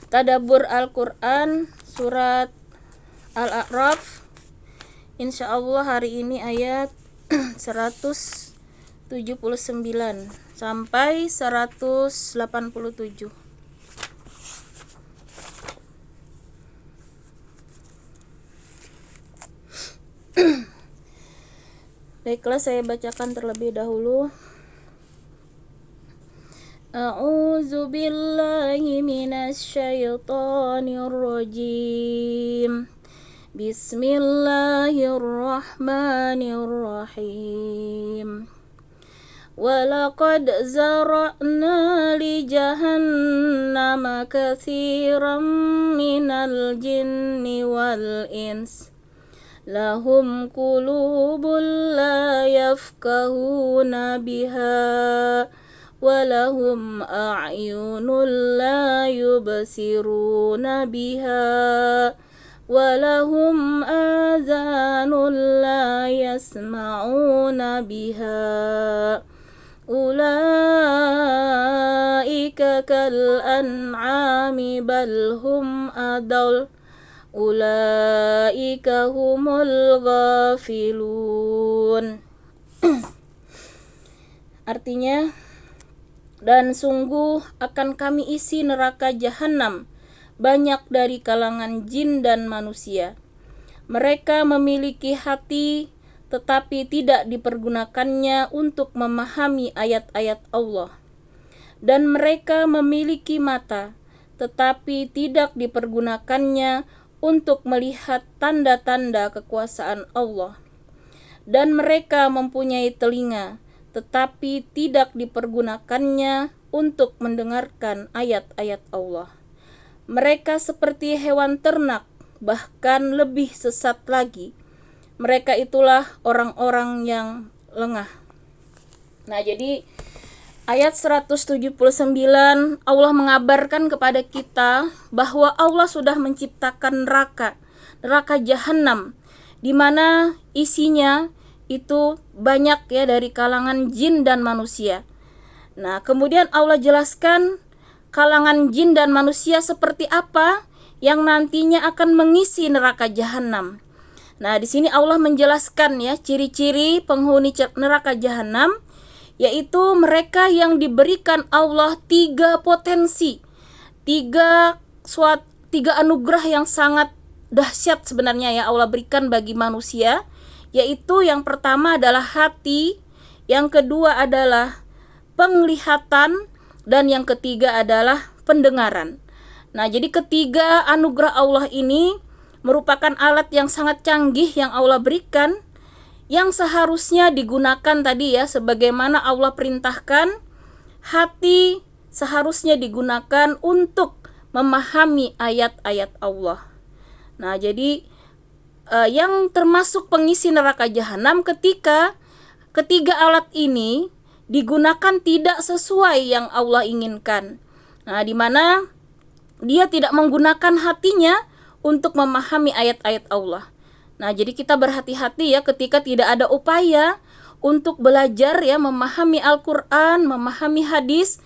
Tadabbur Al-Quran surat Al-A'raf. Insyaallah hari ini ayat 179 sampai 187. Baiklah, saya bacakan terlebih dahulu. A'udzu billahi minasy syaithanir rajim. Bismillahirrahmanirrahim. Walaqad zara'na li jahannama katsiran minal jinni wal ins. Lahum qulubun la yafqahuna biha walahum a'yunun la yubsiruna biha walahum adhanun la yasma'una biha ulaika kal an'ami bal hum adall ulaika humul ghafilun. Artinya, dan sungguh akan kami isi neraka jahanam banyak dari kalangan jin dan manusia. Mereka memiliki hati tetapi tidak dipergunakannya untuk memahami ayat-ayat Allah. Dan mereka memiliki mata tetapi tidak dipergunakannya untuk melihat tanda-tanda kekuasaan Allah. Dan mereka mempunyai telinga tetapi tidak dipergunakannya untuk mendengarkan ayat-ayat Allah. Mereka seperti hewan ternak, bahkan lebih sesat lagi. Mereka itulah orang-orang yang lengah. Nah, jadi ayat 179 Allah mengabarkan kepada kita bahwa Allah sudah menciptakan neraka jahanam, di mana isinya itu banyak ya dari kalangan jin dan manusia. Nah, kemudian Allah jelaskan kalangan jin dan manusia seperti apa yang nantinya akan mengisi neraka jahanam. Nah, di sini Allah menjelaskan ya ciri-ciri penghuni neraka jahanam, yaitu mereka yang diberikan Allah 3 potensi, 3 anugerah yang sangat dahsyat sebenarnya ya Allah berikan bagi manusia. Yaitu yang pertama adalah hati, yang kedua adalah penglihatan, dan yang ketiga adalah pendengaran. Nah, jadi ketiga anugerah Allah ini merupakan alat yang sangat canggih yang Allah berikan, yang seharusnya digunakan tadi ya, sebagaimana Allah perintahkan. Hati seharusnya digunakan untuk memahami ayat-ayat Allah. Nah, jadi yang termasuk pengisi neraka jahanam ketika ketiga alat ini digunakan tidak sesuai yang Allah inginkan. Nah, di mana dia tidak menggunakan hatinya untuk memahami ayat-ayat Allah. Nah, jadi kita berhati-hati ya ketika tidak ada upaya untuk belajar ya memahami Al-Quran, memahami hadis.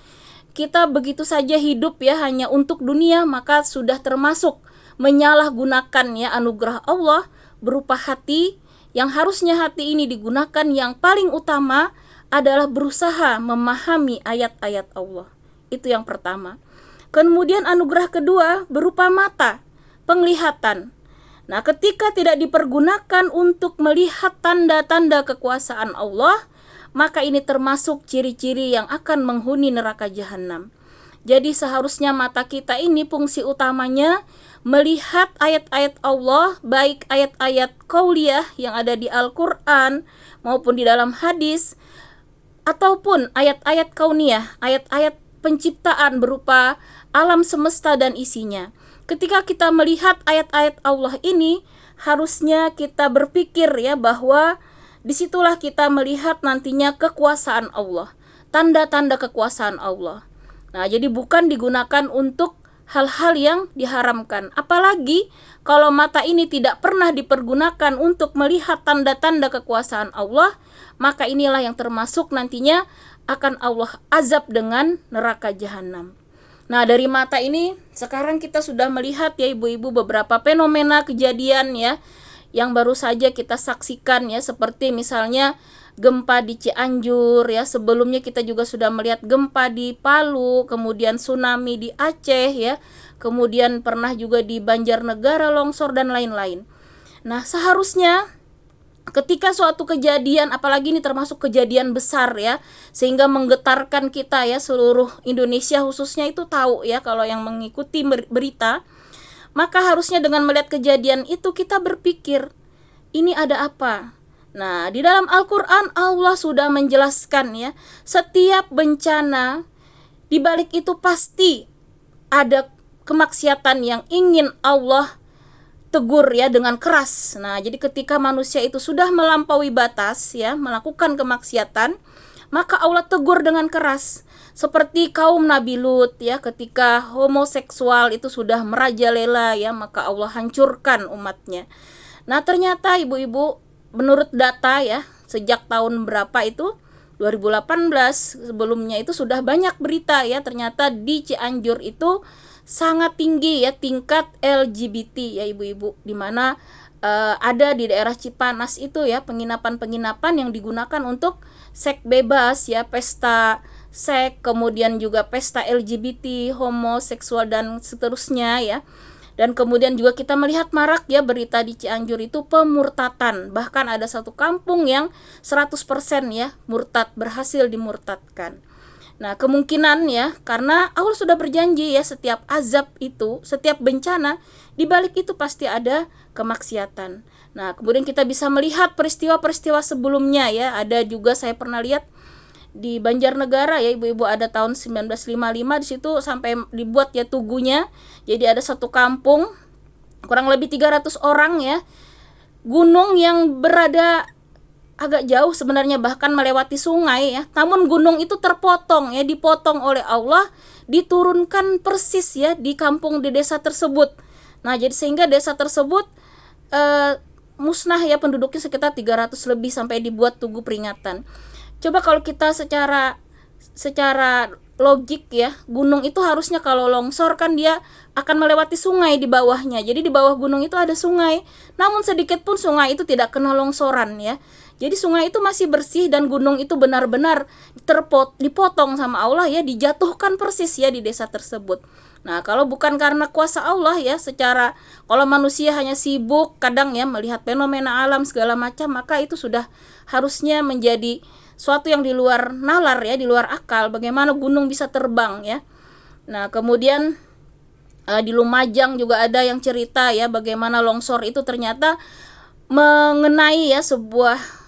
Kita begitu saja hidup ya hanya untuk dunia, maka sudah termasuk menyalahgunakan ya anugerah Allah berupa hati, yang harusnya hati ini digunakan yang paling utama adalah berusaha memahami ayat-ayat Allah. Itu yang pertama. Kemudian anugerah kedua berupa mata, penglihatan. Nah, ketika tidak dipergunakan untuk melihat tanda-tanda kekuasaan Allah, maka ini termasuk ciri-ciri yang akan menghuni neraka jahanam. Jadi seharusnya mata kita ini fungsi utamanya melihat ayat-ayat Allah, baik ayat-ayat qauliyah yang ada di Al-Quran maupun di dalam hadis, ataupun ayat-ayat kauniyah, ayat-ayat penciptaan berupa alam semesta dan isinya. Ketika kita melihat ayat-ayat Allah ini, harusnya kita berpikir ya bahwa disitulah kita melihat nantinya kekuasaan Allah, tanda-tanda kekuasaan Allah. Nah, jadi bukan digunakan untuk hal-hal yang diharamkan. Apalagi kalau mata ini tidak pernah dipergunakan untuk melihat tanda-tanda kekuasaan Allah, maka inilah yang termasuk nantinya akan Allah azab dengan neraka jahanam. Nah, dari mata ini sekarang kita sudah melihat ya ibu-ibu beberapa fenomena kejadian ya yang baru saja kita saksikan ya, seperti misalnya gempa di Cianjur ya. Sebelumnya kita juga sudah melihat gempa di Palu, kemudian tsunami di Aceh ya, kemudian pernah juga di Banjarnegara longsor dan lain-lain. Nah, seharusnya ketika suatu kejadian, apalagi ini termasuk kejadian besar ya, sehingga menggetarkan kita ya, seluruh Indonesia khususnya itu tahu ya kalau yang mengikuti berita, maka harusnya dengan melihat kejadian itu kita berpikir, ini ada apa? Nah, di dalam Al-Quran Allah sudah menjelaskan ya, setiap bencana di balik itu pasti ada kemaksiatan yang ingin Allah tegur ya dengan keras. Nah, jadi ketika manusia itu sudah melampaui batas ya, melakukan kemaksiatan, maka Allah tegur dengan keras. Seperti kaum Nabi Lut ya, ketika homoseksual itu sudah merajalela ya, maka Allah hancurkan umatnya. Nah, ternyata ibu-ibu, menurut data ya, sejak tahun berapa itu 2018, sebelumnya itu sudah banyak berita ya, ternyata di Cianjur itu sangat tinggi ya tingkat LGBT ya ibu-ibu, dimana ada di daerah Cipanas itu ya penginapan-penginapan yang digunakan untuk seks bebas ya, pesta seks, kemudian juga pesta LGBT, homoseksual dan seterusnya ya. Dan kemudian juga kita melihat marak ya berita di Cianjur itu pemurtatan, bahkan ada satu kampung yang 100% ya murtad, berhasil dimurtadkan. Nah, kemungkinan ya, karena Allah sudah berjanji ya, setiap azab itu, setiap bencana, di balik itu pasti ada kemaksiatan. Nah, kemudian kita bisa melihat peristiwa-peristiwa sebelumnya ya, ada juga saya pernah lihat di Banjarnegara ya ibu-ibu, ada tahun 1955 di situ sampai dibuat ya tugunya. Jadi ada satu kampung kurang lebih 300 orang ya. Gunung yang berada agak jauh sebenarnya, bahkan melewati sungai ya. Namun gunung itu terpotong ya, dipotong oleh Allah, diturunkan persis ya di kampung, di desa tersebut. Nah, jadi sehingga desa tersebut musnah ya, penduduknya sekitar 300 lebih, sampai dibuat tugu peringatan. Coba kalau kita secara logik ya, gunung itu harusnya kalau longsor kan dia akan melewati sungai di bawahnya. Jadi di bawah gunung itu ada sungai. Namun sedikit pun sungai itu tidak kena longsoran ya. Jadi sungai itu masih bersih dan gunung itu benar-benar dipotong sama Allah ya, dijatuhkan persis ya di desa tersebut. Nah, kalau bukan karena kuasa Allah ya, kalau manusia hanya sibuk kadang ya melihat fenomena alam segala macam, maka itu sudah harusnya menjadi suatu yang di luar nalar ya, di luar akal, bagaimana gunung bisa terbang ya. Nah, kemudian di Lumajang juga ada yang cerita ya, bagaimana longsor itu ternyata mengenai ya sebuah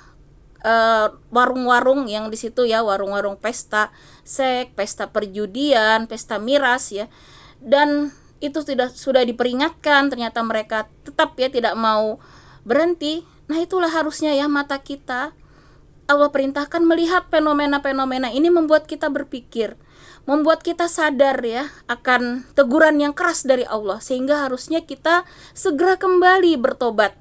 warung-warung yang di situ ya, warung-warung pesta seks, pesta perjudian, pesta miras ya. Dan itu sudah diperingatkan, ternyata mereka tetap ya tidak mau berhenti. Nah, itulah harusnya ya mata kita Allah perintahkan melihat fenomena-fenomena ini, membuat kita berpikir, membuat kita sadar ya akan teguran yang keras dari Allah, sehingga harusnya kita segera kembali bertobat.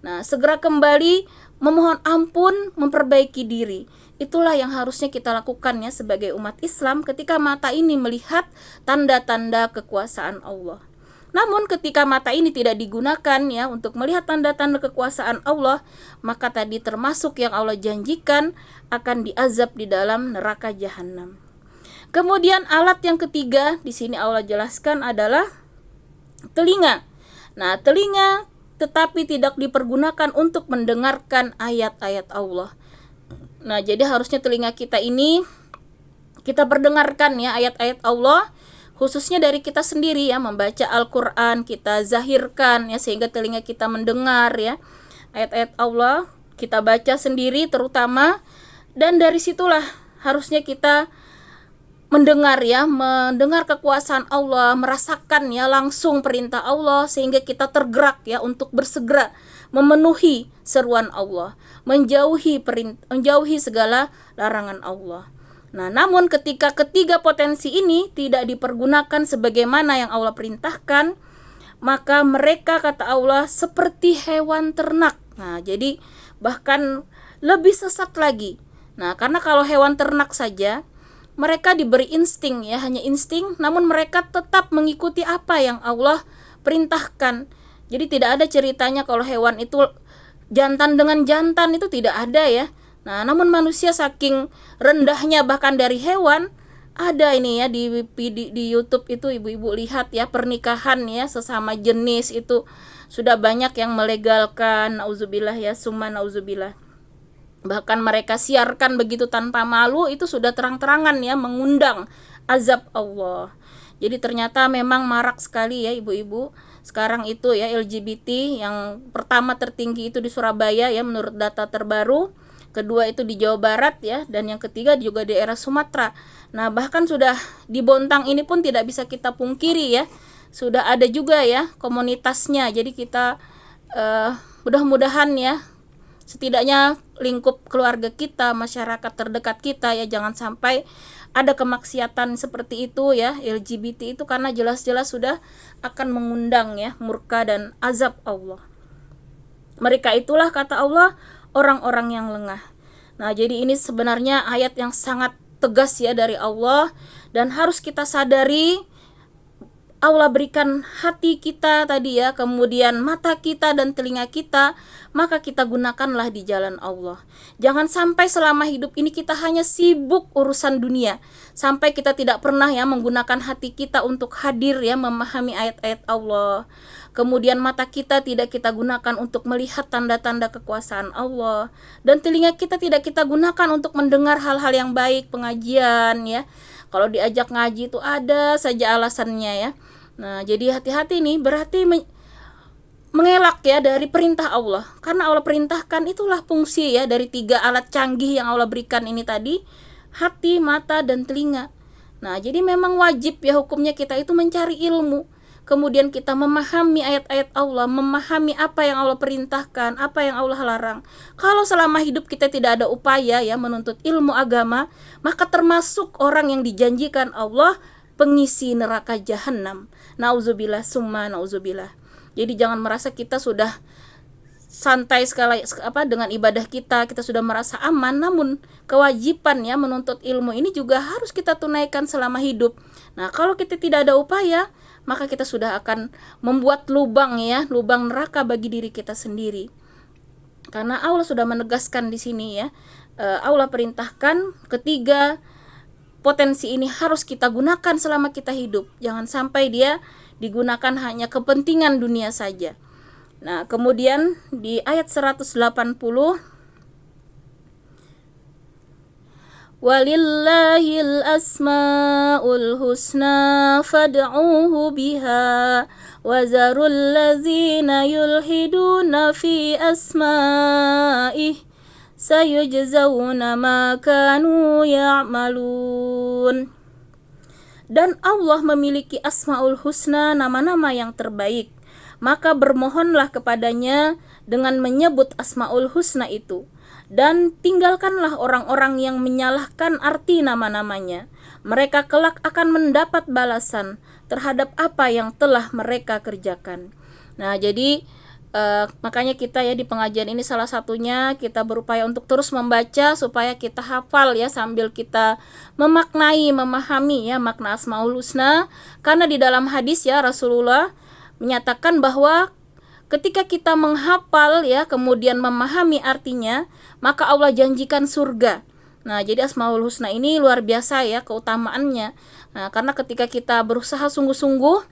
Nah, segera kembali memohon ampun, memperbaiki diri. Itulah yang harusnya kita lakukan ya sebagai umat Islam ketika mata ini melihat tanda-tanda kekuasaan Allah. Namun ketika mata ini tidak digunakan ya untuk melihat tanda-tanda kekuasaan Allah, maka tadi termasuk yang Allah janjikan akan diazab di dalam neraka jahanam. Kemudian alat yang ketiga di sini Allah jelaskan adalah telinga. Nah, telinga tetapi tidak dipergunakan untuk mendengarkan ayat-ayat Allah. Nah, jadi harusnya telinga kita ini kita perdengarkan ya ayat-ayat Allah, khususnya dari kita sendiri ya, membaca Al-Quran, kita zahirkan ya, sehingga telinga kita mendengar ya ayat-ayat Allah, kita baca sendiri terutama, dan dari situlah harusnya kita mendengar ya, mendengar kekuasaan Allah, merasakan ya langsung perintah Allah, sehingga kita tergerak ya untuk bersegera memenuhi seruan Allah, menjauhi segala larangan Allah. Nah, namun ketika ketiga potensi ini tidak dipergunakan sebagaimana yang Allah perintahkan, maka mereka, kata Allah, seperti hewan ternak. Nah, jadi bahkan lebih sesat lagi. Nah, karena kalau hewan ternak saja mereka diberi insting ya, hanya insting, namun mereka tetap mengikuti apa yang Allah perintahkan. Jadi tidak ada ceritanya kalau hewan itu jantan dengan jantan, itu tidak ada ya. Nah, namun manusia saking rendahnya bahkan dari hewan, ada ini ya di YouTube itu ibu-ibu lihat ya, pernikahan ya sesama jenis itu sudah banyak yang melegalkan, nauzubillah ya, summa nauzubillah. Bahkan mereka siarkan begitu tanpa malu, itu sudah terang-terangan ya mengundang azab Allah. Jadi ternyata memang marak sekali ya ibu-ibu sekarang itu ya LGBT. Yang pertama tertinggi itu di Surabaya ya menurut data terbaru, kedua itu di Jawa Barat ya, dan yang ketiga juga di daerah Sumatera. Nah, bahkan sudah di Bontang ini pun tidak bisa kita pungkiri ya, sudah ada juga ya komunitasnya. Jadi kita mudah-mudahan ya, setidaknya lingkup keluarga kita, masyarakat terdekat kita ya, jangan sampai ada kemaksiatan seperti itu ya, LGBT itu, karena jelas-jelas sudah akan mengundang ya murka dan azab Allah. Mereka itulah kata Allah orang-orang yang lengah. Nah, jadi ini sebenarnya ayat yang sangat tegas ya dari Allah, dan harus kita sadari Allah berikan hati kita tadi ya, kemudian mata kita dan telinga kita, maka kita gunakanlah di jalan Allah. Jangan sampai selama hidup ini kita hanya sibuk urusan dunia, sampai kita tidak pernah ya menggunakan hati kita untuk hadir ya memahami ayat-ayat Allah. Kemudian mata kita tidak kita gunakan untuk melihat tanda-tanda kekuasaan Allah, dan telinga kita tidak kita gunakan untuk mendengar hal-hal yang baik, pengajian ya. Kalau diajak ngaji itu ada saja alasannya ya. Nah, jadi hati-hati nih, berarti mengelak ya dari perintah Allah. Karena Allah perintahkan, itulah fungsi ya dari 3 alat canggih yang Allah berikan ini tadi, hati, mata, dan telinga. Nah, jadi memang wajib ya hukumnya kita itu mencari ilmu. Kemudian kita memahami ayat-ayat Allah, memahami apa yang Allah perintahkan, apa yang Allah larang. Kalau selama hidup kita tidak ada upaya ya menuntut ilmu agama, maka termasuk orang yang dijanjikan Allah pengisi neraka jahanam. Nauzubillah summa nauzubillah. Jadi jangan merasa kita sudah santai sekali dengan ibadah kita sudah merasa aman, namun kewajiban ya menuntut ilmu ini juga harus kita tunaikan selama hidup. Nah, kalau kita tidak ada upaya, maka kita sudah akan membuat lubang neraka bagi diri kita sendiri. Karena Allah sudah menegaskan di sini ya, Allah perintahkan ketiga potensi ini harus kita gunakan selama kita hidup. Jangan sampai dia digunakan hanya kepentingan dunia saja. Nah, kemudian di ayat 180, walillahil asmaul husna fad'uhu biha wazarul ladzina yulhiduna fi asma'ih sayujzauna ma kanu ya'malun. Dan Allah memiliki asmaul husna, nama-nama yang terbaik, maka bermohonlah kepadanya dengan menyebut asmaul husna itu, dan tinggalkanlah orang-orang yang menyalahkan arti nama-namanya. Mereka kelak akan mendapat balasan terhadap apa yang telah mereka kerjakan. Nah, jadi makanya kita ya di pengajian ini salah satunya kita berupaya untuk terus membaca supaya kita hafal ya, sambil kita memaknai, memahami ya makna asmaul husna. Karena di dalam hadis ya Rasulullah menyatakan bahwa ketika kita menghafal ya kemudian memahami artinya, maka Allah janjikan surga. Nah, jadi asmaul husna ini luar biasa ya keutamaannya. Nah, karena ketika kita berusaha sungguh-sungguh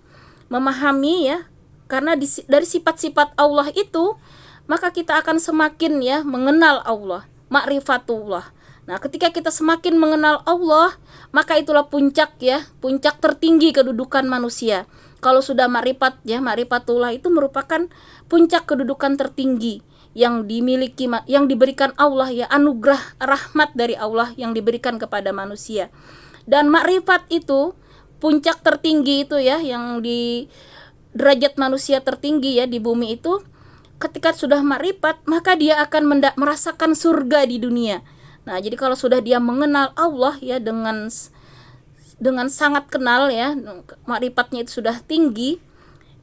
memahami ya, karena dari sifat-sifat Allah itu, maka kita akan semakin ya mengenal Allah, ma'rifatullah. Nah, ketika kita semakin mengenal Allah, maka itulah puncak tertinggi kedudukan manusia. Kalau sudah ma'rifat ya, ma'rifatullah itu merupakan puncak kedudukan tertinggi yang dimiliki, yang diberikan Allah ya, anugerah rahmat dari Allah yang diberikan kepada manusia. Dan ma'rifat itu puncak tertinggi itu ya, yang di derajat manusia tertinggi ya di bumi itu, ketika sudah ma'rifat maka dia akan merasakan surga di dunia. Nah, jadi kalau sudah dia mengenal Allah ya dengan sangat kenal ya, ma'rifatnya itu sudah tinggi,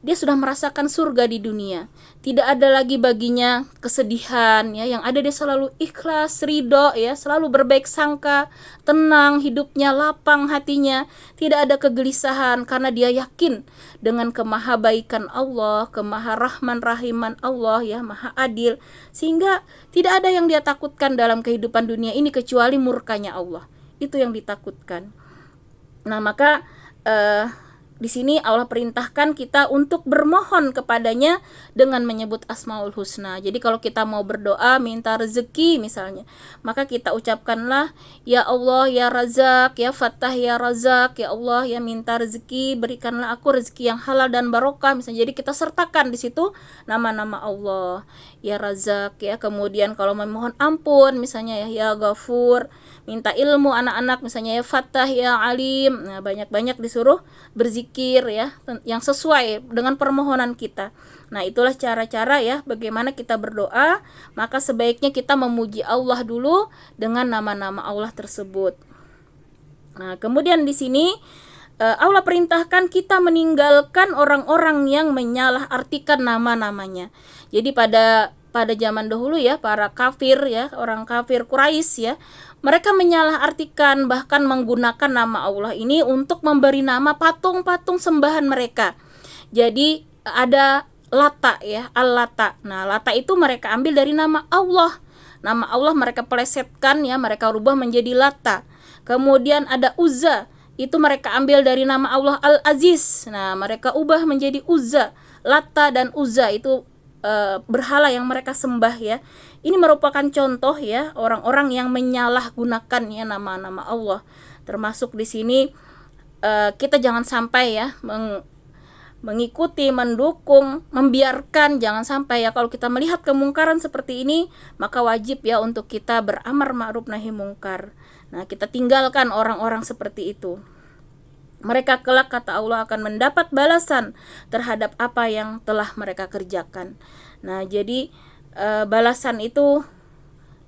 dia sudah merasakan surga di dunia. Tidak ada lagi baginya kesedihan ya, yang ada dia selalu ikhlas, ridho ya, selalu berbaik sangka, tenang hidupnya, lapang hatinya, tidak ada kegelisahan karena dia yakin dengan kemahabaikan Allah, kemaharahman rahiman Allah ya, maha adil, sehingga tidak ada yang dia takutkan dalam kehidupan dunia ini kecuali murkanya Allah. Itu yang ditakutkan. Nah, maka di sini Allah perintahkan kita untuk bermohon kepadanya dengan menyebut Asmaul Husna. Jadi kalau kita mau berdoa minta rezeki misalnya, maka kita ucapkanlah ya Allah ya Razak, ya Fattah ya Razak, ya Allah ya minta rezeki, berikanlah aku rezeki yang halal dan barokah misalnya. Jadi kita sertakan di situ nama-nama Allah, ya Razak ya. Kemudian kalau memohon ampun misalnya ya Ghafur, minta ilmu anak-anak misalnya ya Fattah ya Alim. Nah, banyak-banyak disuruh berzikir ya yang sesuai dengan permohonan kita. Nah, itulah cara-cara ya bagaimana kita berdoa. Maka sebaiknya kita memuji Allah dulu dengan nama-nama Allah tersebut. Nah, kemudian di sini Allah perintahkan kita meninggalkan orang-orang yang menyalahartikan nama-namanya. Jadi pada zaman dahulu ya, para kafir ya, orang kafir Quraisy ya, mereka menyalahartikan bahkan menggunakan nama Allah ini untuk memberi nama patung-patung sembahan mereka. Jadi ada Lata ya, Al-Lata. Nah, Lata itu mereka ambil dari nama Allah. Nama Allah mereka pelesetkan ya, mereka rubah menjadi Lata. Kemudian ada Uzza, itu mereka ambil dari nama Allah Al-Aziz. Nah, mereka ubah menjadi Uzza. Lata dan Uzza itu berhala yang mereka sembah ya. Ini merupakan contoh ya orang-orang yang menyalahgunakan ya nama-nama Allah. Termasuk di sini kita jangan sampai ya mengikuti, mendukung, membiarkan, jangan sampai ya. Kalau kita melihat kemungkaran seperti ini, maka wajib ya untuk kita beramar ma'ruf nahi mungkar. Nah, kita tinggalkan orang-orang seperti itu. Mereka kelak kata Allah akan mendapat balasan terhadap apa yang telah mereka kerjakan. Nah, jadi balasan itu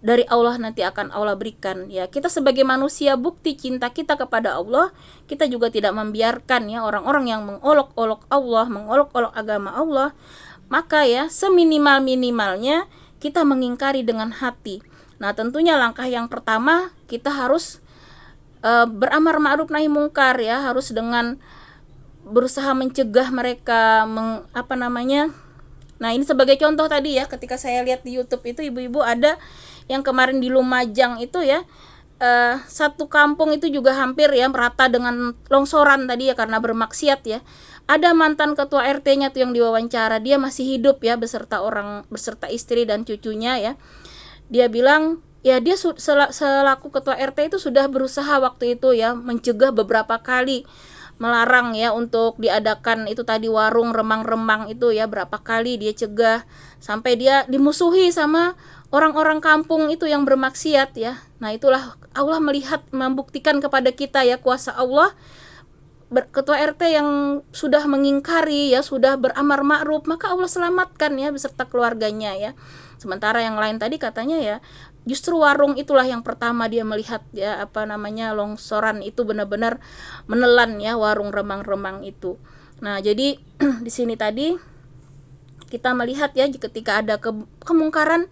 dari Allah nanti akan Allah berikan ya. Kita sebagai manusia, bukti cinta kita kepada Allah, kita juga tidak membiarkan ya orang-orang yang mengolok-olok Allah, mengolok-olok agama Allah. Maka ya seminimal-minimalnya kita mengingkari dengan hati. Nah, tentunya langkah yang pertama kita harus beramar ma'ruf nahi mungkar ya, harus dengan berusaha mencegah mereka Nah, ini sebagai contoh tadi ya, ketika saya lihat di YouTube itu ibu-ibu ada yang kemarin di Lumajang itu ya, satu kampung itu juga hampir ya merata dengan longsoran tadi ya karena bermaksiat ya. Ada mantan ketua RT-nya tuh yang diwawancara, dia masih hidup ya beserta istri dan cucunya ya. Dia bilang ya dia selaku ketua RT itu sudah berusaha waktu itu ya mencegah beberapa kali, melarang ya untuk diadakan itu tadi warung remang-remang itu ya, berapa kali dia cegah sampai dia dimusuhi sama orang-orang kampung itu yang bermaksiat ya. Nah, itulah Allah melihat, membuktikan kepada kita ya kuasa Allah. Ketua RT yang sudah mengingkari ya, sudah beramar ma'ruf, maka Allah selamatkan ya beserta keluarganya ya. Sementara yang lain tadi katanya ya justru warung itulah yang pertama dia melihat ya longsoran itu benar-benar menelan ya warung remang-remang itu. Nah, jadi di sini tadi kita melihat ya ketika ada kemungkaran,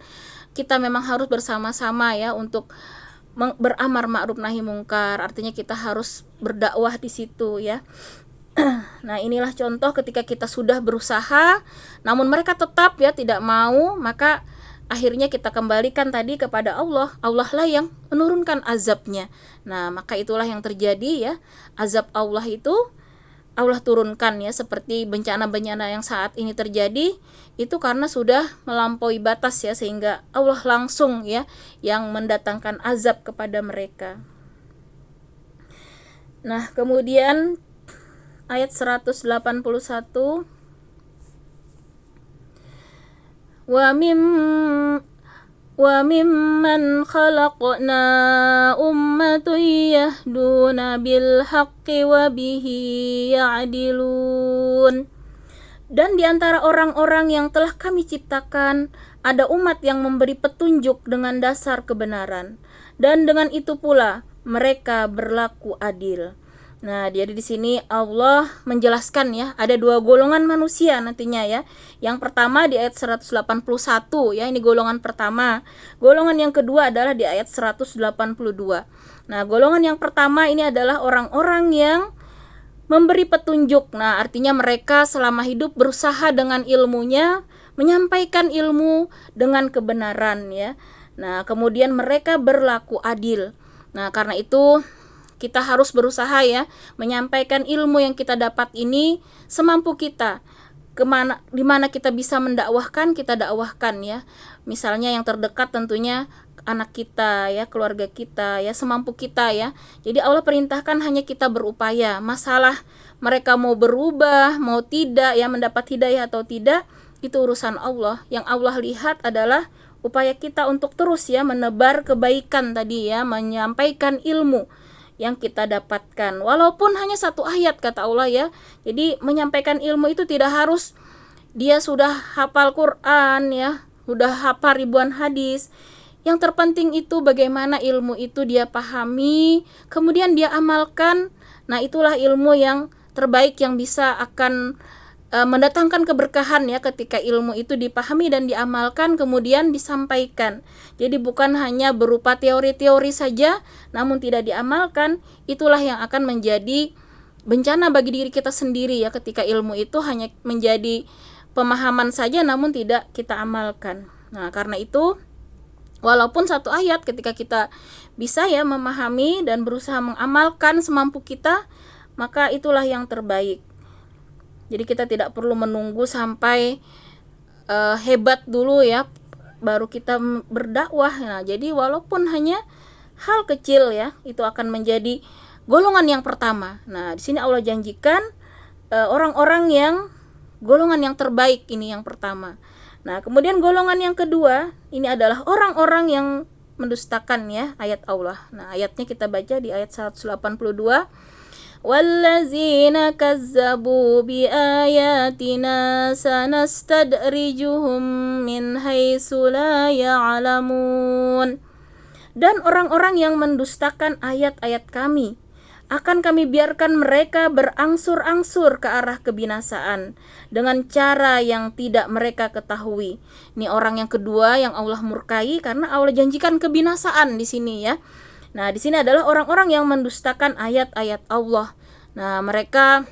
kita memang harus bersama-sama ya untuk beramar ma'ruf nahi mungkar. Artinya kita harus berdakwah di situ ya. Nah, inilah contoh ketika kita sudah berusaha namun mereka tetap ya tidak mau, maka akhirnya kita kembalikan tadi kepada Allah. Allah lah yang menurunkan azabnya. Nah, maka itulah yang terjadi ya. Azab Allah itu Allah turunkan ya, seperti bencana-bencana yang saat ini terjadi itu karena sudah melampaui batas ya, sehingga Allah langsung ya yang mendatangkan azab kepada mereka. Nah, kemudian ayat 181, wa mimman khalaqna ummatun yahduna bil haqqi wa bihi ya'dilun. Dan di antara orang-orang yang telah kami ciptakan ada umat yang memberi petunjuk dengan dasar kebenaran, dan dengan itu pula mereka berlaku adil. Nah, jadi di sini Allah menjelaskan ya, ada dua golongan manusia nantinya ya. Yang pertama di ayat 181 ya, ini golongan pertama. Golongan yang kedua adalah di ayat 182. Nah, golongan yang pertama ini adalah orang-orang yang memberi petunjuk. Nah, artinya mereka selama hidup berusaha dengan ilmunya menyampaikan ilmu dengan kebenaran ya. Nah, kemudian mereka berlaku adil. Nah, karena itu kita harus berusaha ya menyampaikan ilmu yang kita dapat ini semampu kita. Di mana kita bisa mendakwahkan, kita dakwahkan ya. Misalnya yang terdekat tentunya anak kita ya, keluarga kita ya, semampu kita ya. Jadi Allah perintahkan hanya kita berupaya. Masalah mereka mau berubah, mau tidak ya, mendapat hidayah atau tidak, itu urusan Allah. Yang Allah lihat adalah upaya kita untuk terus ya menebar kebaikan tadi ya, menyampaikan ilmu yang kita dapatkan, walaupun hanya satu ayat kata Allah ya. Jadi menyampaikan ilmu itu tidak harus dia sudah hafal Quran ya, sudah hafal ribuan hadis. Yang terpenting itu bagaimana ilmu itu dia pahami, kemudian dia amalkan. Nah, itulah ilmu yang terbaik yang bisa akan mendatangkan keberkahan ya, ketika ilmu itu dipahami dan diamalkan kemudian disampaikan. Jadi bukan hanya berupa teori-teori saja namun tidak diamalkan, itulah yang akan menjadi bencana bagi diri kita sendiri ya, ketika ilmu itu hanya menjadi pemahaman saja namun tidak kita amalkan. Nah, karena itu walaupun satu ayat ketika kita bisa ya memahami dan berusaha mengamalkan semampu kita, maka itulah yang terbaik. Jadi kita tidak perlu menunggu sampai hebat dulu ya baru kita berdakwah. Nah, jadi walaupun hanya hal kecil ya, itu akan menjadi golongan yang pertama. Nah, di sini Allah janjikan orang-orang yang golongan yang terbaik ini yang pertama. Nah, kemudian golongan yang kedua ini adalah orang-orang yang mendustakan ya ayat Allah. Nah, ayatnya kita baca di ayat 182. وَالَّذِينَ كَذَّبُوا بِآيَاتِنَا سَنَسْتَدْرِجُهُمْ مِنْ حَيْثُ لَا يَعْلَمُونَ. Dan orang-orang yang mendustakan ayat-ayat kami, akan kami biarkan mereka berangsur-angsur ke arah kebinasaan dengan cara yang tidak mereka ketahui. Ini orang yang kedua yang Allah murkai karena Allah janjikan kebinasaan di sini ya. Nah, di sini adalah orang-orang yang mendustakan ayat-ayat Allah. Nah, mereka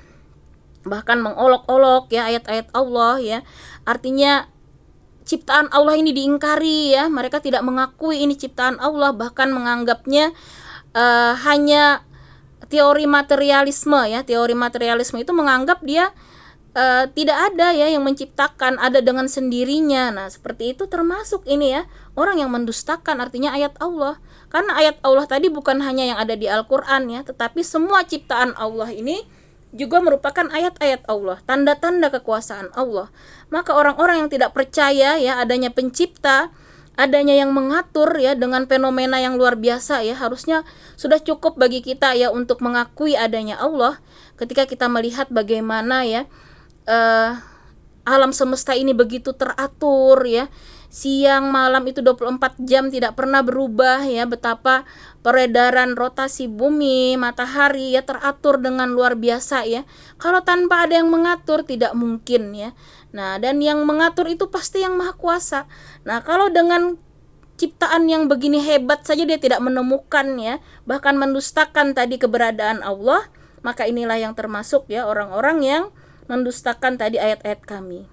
bahkan mengolok-olok ya ayat-ayat Allah ya. Artinya ciptaan Allah ini diingkari ya. Mereka tidak mengakui ini ciptaan Allah, bahkan menganggapnya hanya teori materialisme ya. Teori materialisme itu menganggap dia tidak ada ya yang menciptakan, ada dengan sendirinya. Nah, seperti itu termasuk ini ya, orang yang mendustakan artinya ayat Allah. Karena ayat Allah tadi bukan hanya yang ada di Al-Qur'an ya, tetapi semua ciptaan Allah ini juga merupakan ayat-ayat Allah, tanda-tanda kekuasaan Allah. Maka orang-orang yang tidak percaya ya adanya pencipta, adanya yang mengatur ya dengan fenomena yang luar biasa ya, harusnya sudah cukup bagi kita ya untuk mengakui adanya Allah ketika kita melihat bagaimana ya alam semesta ini begitu teratur ya, siang malam itu 24 jam tidak pernah berubah ya, betapa peredaran rotasi bumi, matahari ya teratur dengan luar biasa ya. Kalau tanpa ada yang mengatur tidak mungkin ya. Nah, dan yang mengatur itu pasti yang Maha Kuasa. Nah, kalau dengan ciptaan yang begini hebat saja dia tidak menemukan ya, bahkan mendustakan tadi keberadaan Allah, maka inilah yang termasuk ya orang-orang yang mendustakan tadi ayat-ayat kami.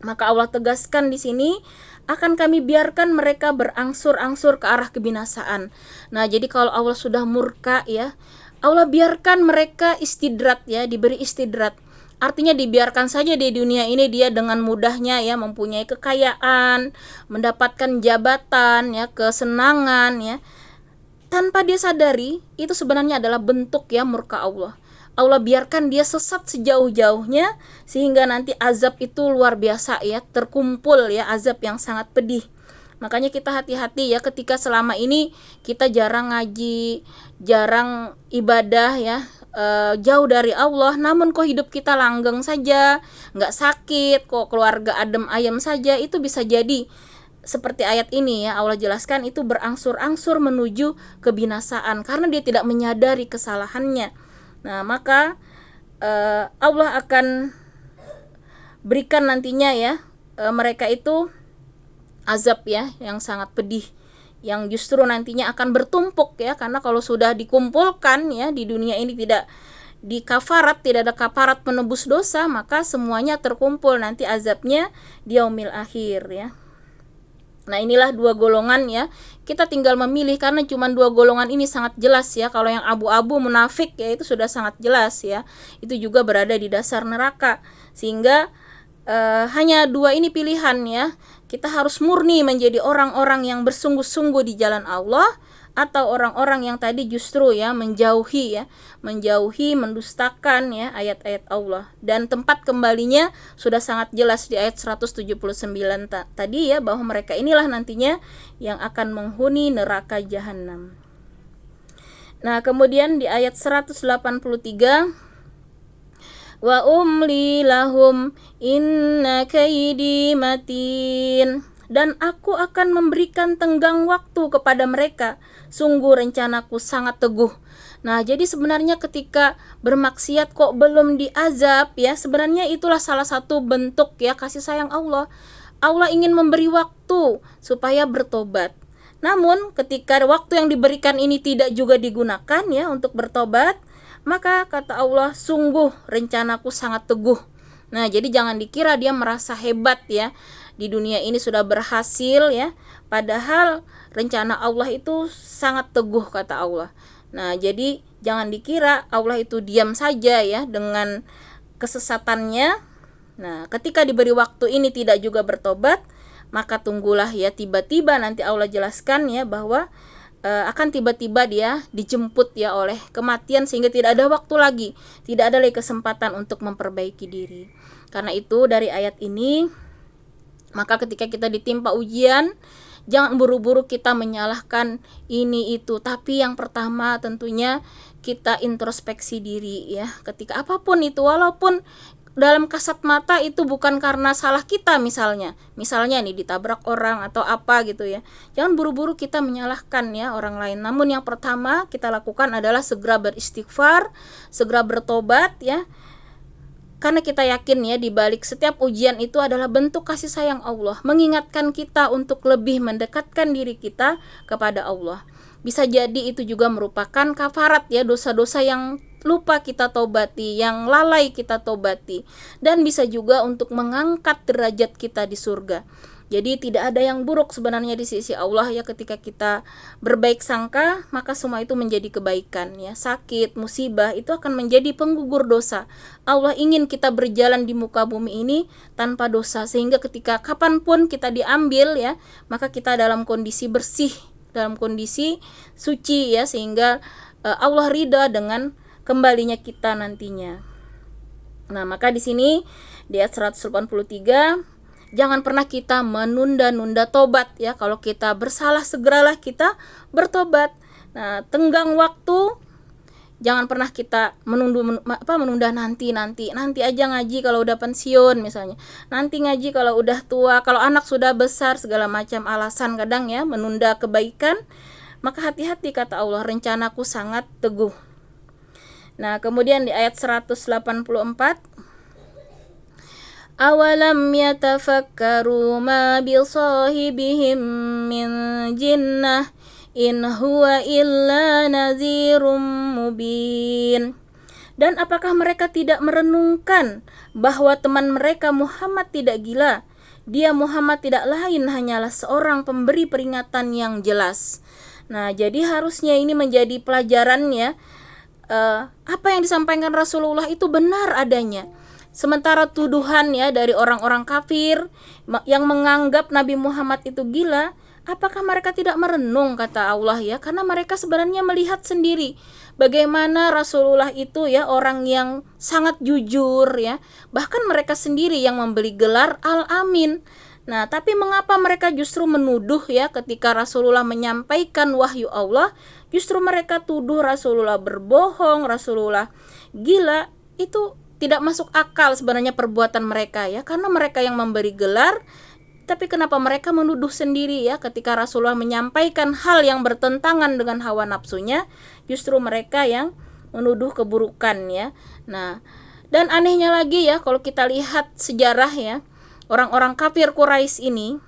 Maka Allah tegaskan di sini, akan kami biarkan mereka berangsur-angsur ke arah kebinasaan. Nah, jadi kalau Allah sudah murka ya, Allah biarkan mereka istidrat ya, diberi istidrat. Artinya dibiarkan saja di dunia ini dia dengan mudahnya ya mempunyai kekayaan, mendapatkan jabatan ya, kesenangan ya. Tanpa dia sadari, itu sebenarnya adalah bentuk ya murka Allah. Allah biarkan dia sesat sejauh-jauhnya sehingga nanti azab itu luar biasa ya, terkumpul ya azab yang sangat pedih. Makanya kita hati-hati ya ketika selama ini kita jarang ngaji, jarang ibadah ya, jauh dari Allah, namun kok hidup kita langgeng saja, nggak sakit, kok keluarga adem ayem saja, itu bisa jadi seperti ayat ini ya, Allah jelaskan itu berangsur-angsur menuju kebinasaan karena dia tidak menyadari kesalahannya. Nah, maka Allah akan berikan nantinya ya mereka itu azab ya yang sangat pedih, yang justru nantinya akan bertumpuk ya, karena kalau sudah dikumpulkan ya di dunia ini tidak di kafarat, tidak ada kafarat penebus dosa, maka semuanya terkumpul nanti azabnya di yaumil akhir ya. Nah, inilah dua golongan ya. Kita tinggal memilih karena cuma dua golongan ini sangat jelas ya. Kalau yang abu-abu munafik ya itu sudah sangat jelas ya. Itu juga berada di dasar neraka. Sehingga hanya dua ini pilihan ya. Kita harus murni menjadi orang-orang yang bersungguh-sungguh di jalan Allah, atau orang-orang yang tadi justru ya menjauhi, mendustakan ya ayat-ayat Allah. Dan tempat kembalinya sudah sangat jelas di ayat 179 tadi ya, bahwa mereka inilah nantinya yang akan menghuni neraka jahanam. Nah, kemudian di ayat 183, wa umli lahum inna kaidi matin, dan aku akan memberikan tenggang waktu kepada mereka, sungguh rencanaku sangat teguh. Nah, jadi sebenarnya ketika bermaksiat kok belum diazab ya, sebenarnya itulah salah satu bentuk ya kasih sayang Allah. Allah ingin memberi waktu supaya bertobat. Namun ketika waktu yang diberikan ini tidak juga digunakan ya untuk bertobat, maka kata Allah, sungguh rencanaku sangat teguh. Nah, jadi jangan dikira dia merasa hebat ya, di dunia ini sudah berhasil ya, padahal rencana Allah itu sangat teguh kata Allah. Nah, jadi jangan dikira Allah itu diam saja ya dengan kesesatannya. Nah, ketika diberi waktu ini tidak juga bertobat, maka tunggulah ya, tiba-tiba nanti Allah jelaskan ya bahwa akan tiba-tiba dia dijemput ya oleh kematian, sehingga tidak ada waktu lagi, tidak ada lagi kesempatan untuk memperbaiki diri. Karena itu dari ayat ini, maka ketika kita ditimpa ujian, jangan buru-buru kita menyalahkan ini itu, tapi yang pertama tentunya kita introspeksi diri ya, ketika apapun itu, walaupun dalam kasat mata itu bukan karena salah kita, misalnya nih ditabrak orang atau apa gitu ya, jangan buru-buru kita menyalahkan ya orang lain. Namun yang pertama kita lakukan adalah segera beristighfar, segera bertobat ya, karena kita yakin ya di balik setiap ujian itu adalah bentuk kasih sayang Allah, mengingatkan kita untuk lebih mendekatkan diri kita kepada Allah. Bisa jadi itu juga merupakan kafarat ya, dosa-dosa yang lupa kita tobati, yang lalai kita tobati, dan bisa juga untuk mengangkat derajat kita di surga. Jadi tidak ada yang buruk sebenarnya di sisi Allah ya, ketika kita berbaik sangka, maka semua itu menjadi kebaikan ya. Sakit, musibah itu akan menjadi penggugur dosa. Allah ingin kita berjalan di muka bumi ini tanpa dosa, sehingga ketika kapanpun kita diambil ya, maka kita dalam kondisi bersih, dalam kondisi suci ya, sehingga Allah ridha dengan kembalinya kita nantinya. Nah, maka di sini di ayat 183, jangan pernah kita menunda-nunda tobat ya. Kalau kita bersalah, segeralah kita bertobat. Nah, tenggang waktu, jangan pernah kita menunda nanti aja ngaji kalau udah pensiun misalnya, nanti ngaji kalau udah tua, kalau anak sudah besar, segala macam alasan kadang ya menunda kebaikan. Maka hati-hati kata Allah, rencanaku sangat teguh. Nah, kemudian di ayat 184, awalam yatafakkaru ma bisahibihim min jinnah in huwa illa nazirum mubin. Dan apakah mereka tidak merenungkan bahwa teman mereka Muhammad tidak gila? Dia Muhammad tidak lain hanyalah seorang pemberi peringatan yang jelas. Nah, jadi harusnya ini menjadi pelajaran ya, apa yang disampaikan Rasulullah itu benar adanya. Sementara tuduhan ya dari orang-orang kafir yang menganggap Nabi Muhammad itu gila, apakah mereka tidak merenung kata Allah ya? Karena mereka sebenarnya melihat sendiri bagaimana Rasulullah itu ya orang yang sangat jujur ya. Bahkan mereka sendiri yang memberi gelar Al-Amin. Nah, tapi mengapa mereka justru menuduh ya ketika Rasulullah menyampaikan wahyu Allah, justru mereka tuduh Rasulullah berbohong, Rasulullah gila? Itu tidak masuk akal sebenarnya perbuatan mereka ya, karena mereka yang memberi gelar, tapi kenapa mereka menuduh sendiri ya ketika Rasulullah menyampaikan hal yang bertentangan dengan hawa nafsunya, justru mereka yang menuduh keburukan ya. Nah, dan anehnya lagi ya, kalau kita lihat sejarah ya, orang-orang kafir Quraisy ini,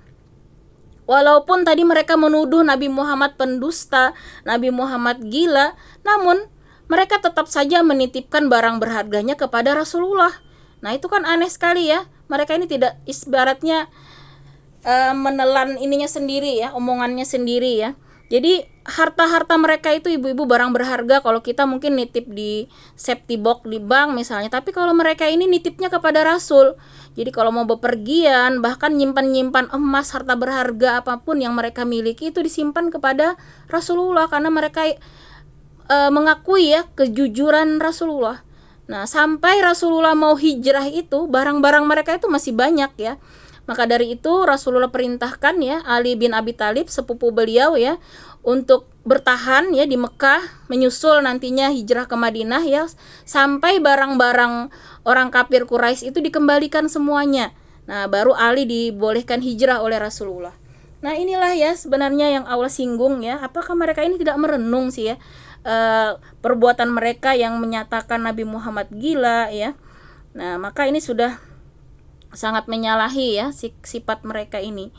walaupun tadi mereka menuduh Nabi Muhammad pendusta, Nabi Muhammad gila, namun mereka tetap saja menitipkan barang berharganya kepada Rasulullah. Nah, itu kan aneh sekali ya. Mereka ini tidak ibaratnya menelan ininya sendiri ya, omongannya sendiri ya. Jadi harta-harta mereka itu ibu-ibu barang berharga, kalau kita mungkin nitip di safety box di bank misalnya, tapi kalau mereka ini nitipnya kepada Rasul. Jadi kalau mau bepergian, bahkan nyimpan-nyimpan emas, harta berharga apapun yang mereka miliki itu disimpan kepada Rasulullah, karena mereka mengakui ya kejujuran Rasulullah. Nah, sampai Rasulullah mau hijrah itu barang-barang mereka itu masih banyak ya. Maka dari itu Rasulullah perintahkan ya Ali bin Abi Thalib, sepupu beliau ya, untuk bertahan ya di Mekah, menyusul nantinya hijrah ke Madinah ya, sampai barang-barang orang kafir Quraisy itu dikembalikan semuanya. Nah, baru Ali dibolehkan hijrah oleh Rasulullah. Nah, inilah ya sebenarnya yang Allah singgung ya. Apakah mereka ini tidak merenung sih ya perbuatan mereka yang menyatakan Nabi Muhammad gila ya. Nah, maka ini sudah sangat menyalahi ya sifat mereka ini.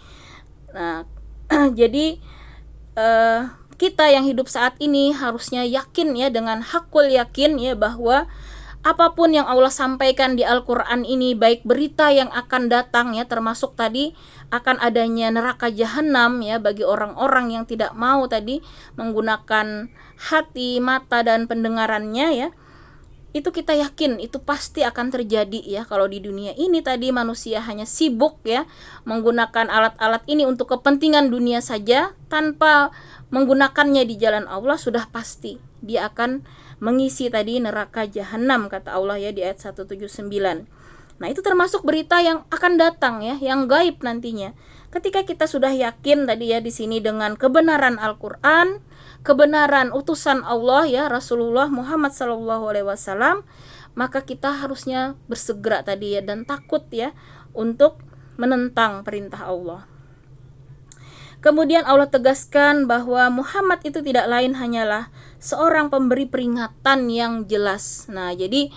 Nah, jadi kita yang hidup saat ini harusnya yakin ya, dengan hakul yakin ya, bahwa apapun yang Allah sampaikan di Al-Quran ini, baik berita yang akan datang ya, termasuk tadi akan adanya neraka jahanam ya bagi orang-orang yang tidak mau tadi menggunakan hati, mata, dan pendengarannya ya, itu kita yakin itu pasti akan terjadi ya. Kalau di dunia ini tadi manusia hanya sibuk ya menggunakan alat-alat ini untuk kepentingan dunia saja tanpa menggunakannya di jalan Allah, sudah pasti dia akan mengisi tadi neraka jahanam, kata Allah ya di ayat 179. Nah, itu termasuk berita yang akan datang ya, yang gaib nantinya. Ketika kita sudah yakin tadi ya di sini dengan kebenaran Al-Qur'an, kebenaran utusan Allah ya Rasulullah Muhammad SAW, maka kita harusnya bersegera tadi ya, dan takut ya untuk menentang perintah Allah. Kemudian Allah tegaskan bahwa Muhammad itu tidak lain hanyalah seorang pemberi peringatan yang jelas. Nah, jadi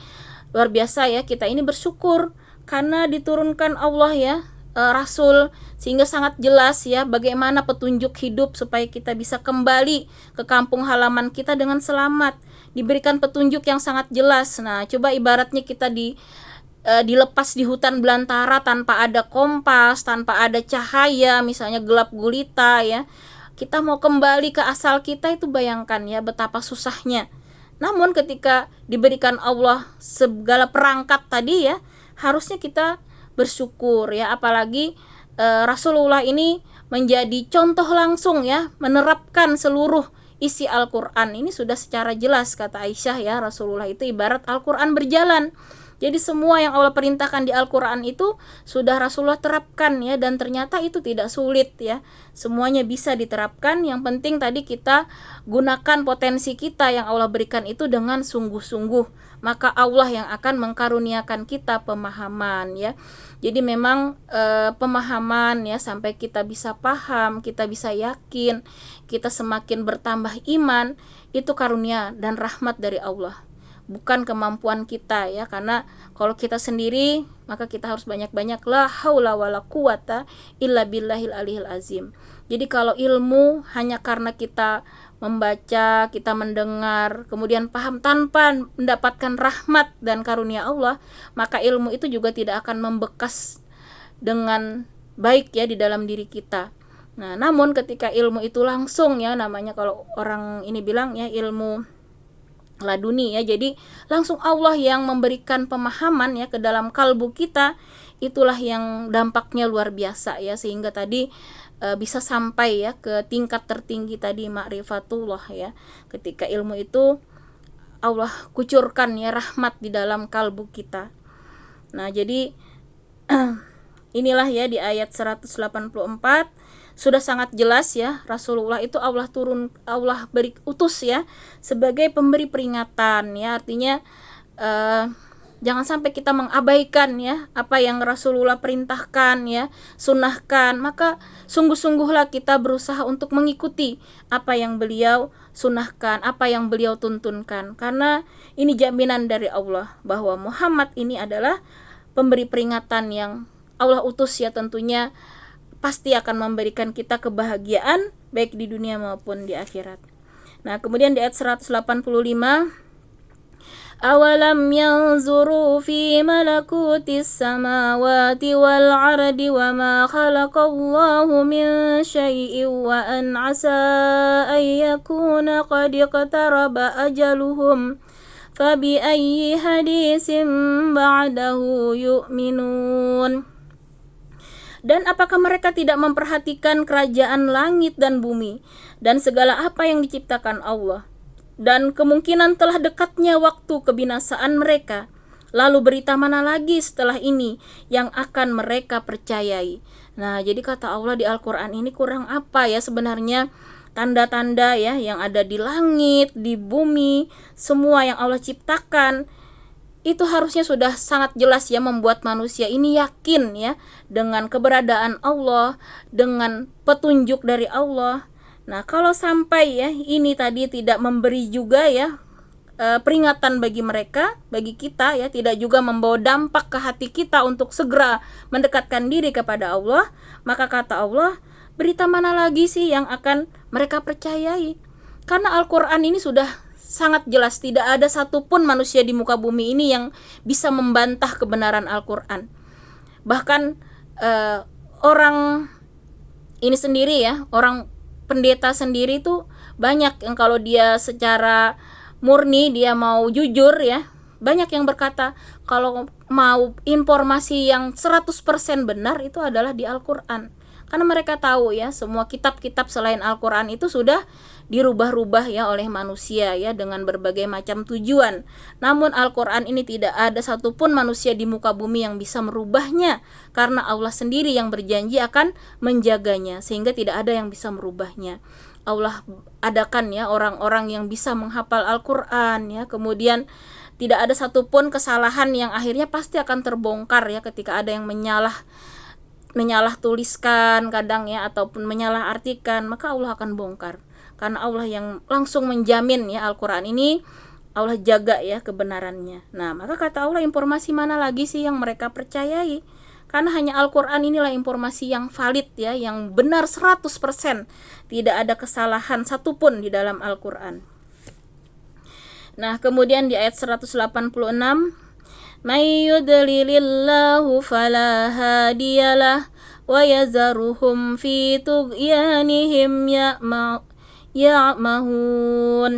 luar biasa ya, kita ini bersyukur karena diturunkan Allah ya Rasul, sehingga sangat jelas ya bagaimana petunjuk hidup supaya kita bisa kembali ke kampung halaman kita dengan selamat, diberikan petunjuk yang sangat jelas. Nah, coba ibaratnya kita dilepas di hutan belantara tanpa ada kompas, tanpa ada cahaya, misalnya gelap gulita ya. Kita mau kembali ke asal kita, itu bayangkan ya betapa susahnya. Namun ketika diberikan Allah segala perangkat tadi ya, harusnya kita bersyukur ya, apalagi Rasulullah ini menjadi contoh langsung ya, menerapkan seluruh isi Al-Quran. Ini sudah secara jelas, kata Aisyah ya, Rasulullah itu ibarat Al-Quran berjalan. Jadi semua yang Allah perintahkan di Al-Quran itu sudah Rasulullah terapkan ya, dan ternyata itu tidak sulit ya, semuanya bisa diterapkan. Yang penting tadi kita gunakan potensi kita yang Allah berikan itu dengan sungguh-sungguh, maka Allah yang akan mengkaruniakan kita pemahaman ya. Jadi memang pemahaman ya, sampai kita bisa paham, kita bisa yakin, kita semakin bertambah iman, itu karunia dan rahmat dari Allah, bukan kemampuan kita ya. Karena kalau kita sendiri, maka kita harus banyak-banyak la haula wala quwata illa billahil aliyil azim. Jadi kalau ilmu hanya karena kita membaca, kita mendengar, kemudian paham tanpa mendapatkan rahmat dan karunia Allah, maka ilmu itu juga tidak akan membekas dengan baik ya di dalam diri kita. Nah, namun ketika ilmu itu langsung ya, namanya kalau orang ini bilang ya ilmu laduni ya, jadi langsung Allah yang memberikan pemahaman ya ke dalam kalbu kita, itulah yang dampaknya luar biasa ya, sehingga tadi bisa sampai ya ke tingkat tertinggi tadi ma'rifatullah ya, ketika ilmu itu Allah kucurkan ya rahmat di dalam kalbu kita. Nah, jadi inilah ya di ayat 184 sudah sangat jelas ya, Rasulullah itu Allah beri utus ya sebagai pemberi peringatan ya. Artinya jangan sampai kita mengabaikan ya apa yang Rasulullah perintahkan ya, sunnahkan. Maka sungguh-sungguhlah kita berusaha untuk mengikuti apa yang beliau sunahkan, apa yang beliau tuntunkan. Karena ini jaminan dari Allah bahwa Muhammad ini adalah pemberi peringatan yang Allah utus ya, tentunya pasti akan memberikan kita kebahagiaan baik di dunia maupun di akhirat. Nah, kemudian di ayat 185, awalam yanzuru fi malakutis samawati wal ardi wa ma khalaqallahu min syai'in wa an asa an yakuna qad iqtaraba ajaluhum fabi ayyi hadisin ba'dahu yu'minun. Dan apakah mereka tidak memperhatikan kerajaan langit dan bumi dan segala apa yang diciptakan Allah, dan kemungkinan telah dekatnya waktu kebinasaan mereka? Lalu berita mana lagi setelah ini yang akan mereka percayai? Nah, jadi kata Allah di Al-Quran ini kurang apa ya sebenarnya tanda-tanda ya yang ada di langit, di bumi, semua yang Allah ciptakan itu harusnya sudah sangat jelas ya, membuat manusia ini yakin ya dengan keberadaan Allah, dengan petunjuk dari Allah. Nah, kalau sampai ya ini tadi tidak memberi juga ya peringatan bagi mereka, bagi kita ya, tidak juga membawa dampak ke hati kita untuk segera mendekatkan diri kepada Allah, maka kata Allah, berita mana lagi sih yang akan mereka percayai? Karena Al-Quran ini sudah sangat jelas, tidak ada satupun manusia di muka bumi ini yang bisa membantah kebenaran Al-Quran. Bahkan orang ini sendiri ya, orang pendeta sendiri tuh banyak yang kalau dia secara murni dia mau jujur ya, banyak yang berkata kalau mau informasi yang 100% benar itu adalah di Al-Quran. Karena mereka tahu ya, semua kitab-kitab selain Al-Quran itu sudah dirubah-rubah ya oleh manusia ya dengan berbagai macam tujuan. Namun Al-Quran ini tidak ada satupun manusia di muka bumi yang bisa merubahnya, karena Allah sendiri yang berjanji akan menjaganya, sehingga tidak ada yang bisa merubahnya. Allah adakan ya orang-orang yang bisa menghafal Al-Quran ya, kemudian tidak ada satupun kesalahan yang akhirnya pasti akan terbongkar ya ketika ada yang menyalah tuliskan kadang ya, ataupun menyalah artikan, maka Allah akan bongkar. Karena Allah yang langsung menjamin ya Al-Quran ini Allah jaga ya kebenarannya. Nah, maka kata Allah, informasi mana lagi sih yang mereka percayai? Karena hanya Al-Quran inilah informasi yang valid ya, yang benar 100%. Tidak ada kesalahan satupun di dalam Al-Quran. Nah, kemudian di ayat 186, may yudlilillahu fala hadiyalah wa yazaruhum fi tughyanihim ya'mahun.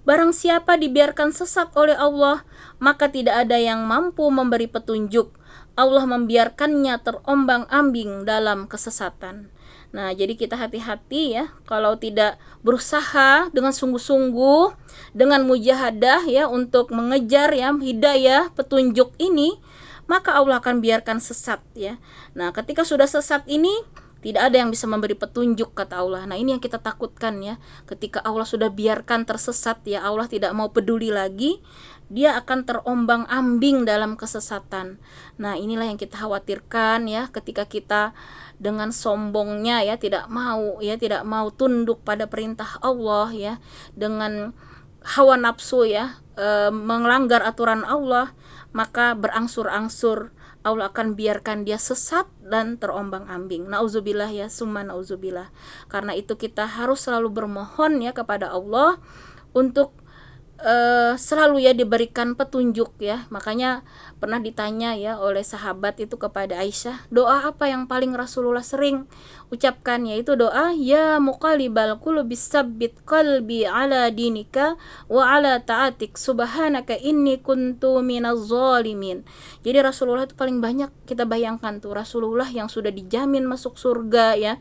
Barang siapa dibiarkan sesat oleh Allah, maka tidak ada yang mampu memberi petunjuk. Allah membiarkannya terombang-ambing dalam kesesatan. Nah, jadi kita hati-hati ya, kalau tidak berusaha dengan sungguh-sungguh, dengan mujahadah ya untuk mengejar ya hidayah, petunjuk ini, maka Allah akan biarkan sesat ya. Nah, ketika sudah sesat ini, tidak ada yang bisa memberi petunjuk kata Allah. Nah, ini yang kita takutkan ya. Ketika Allah sudah biarkan tersesat ya, Allah tidak mau peduli lagi, dia akan terombang-ambing dalam kesesatan. Nah, inilah yang kita khawatirkan ya, ketika kita dengan sombongnya ya tidak mau tunduk pada perintah Allah ya, dengan hawa nafsu ya melanggar aturan Allah, maka berangsur-angsur Allah akan biarkan dia sesat dan terombang-ambing. Nauzubillah ya, summa nauzubillah. Karena itu kita harus selalu bermohon ya kepada Allah untuk selalu ya diberikan petunjuk ya. Makanya pernah ditanya ya oleh sahabat itu kepada Aisyah, doa apa yang paling Rasulullah sering ucapkan? Yaitu doa ya muqallibal qulubi tsabbit qalbi ala dinika wa ala ta'atik subhanaka inni kuntu minaz zalimin. Jadi Rasulullah itu paling banyak kita bayangkan tuh Rasulullah yang sudah dijamin masuk surga ya,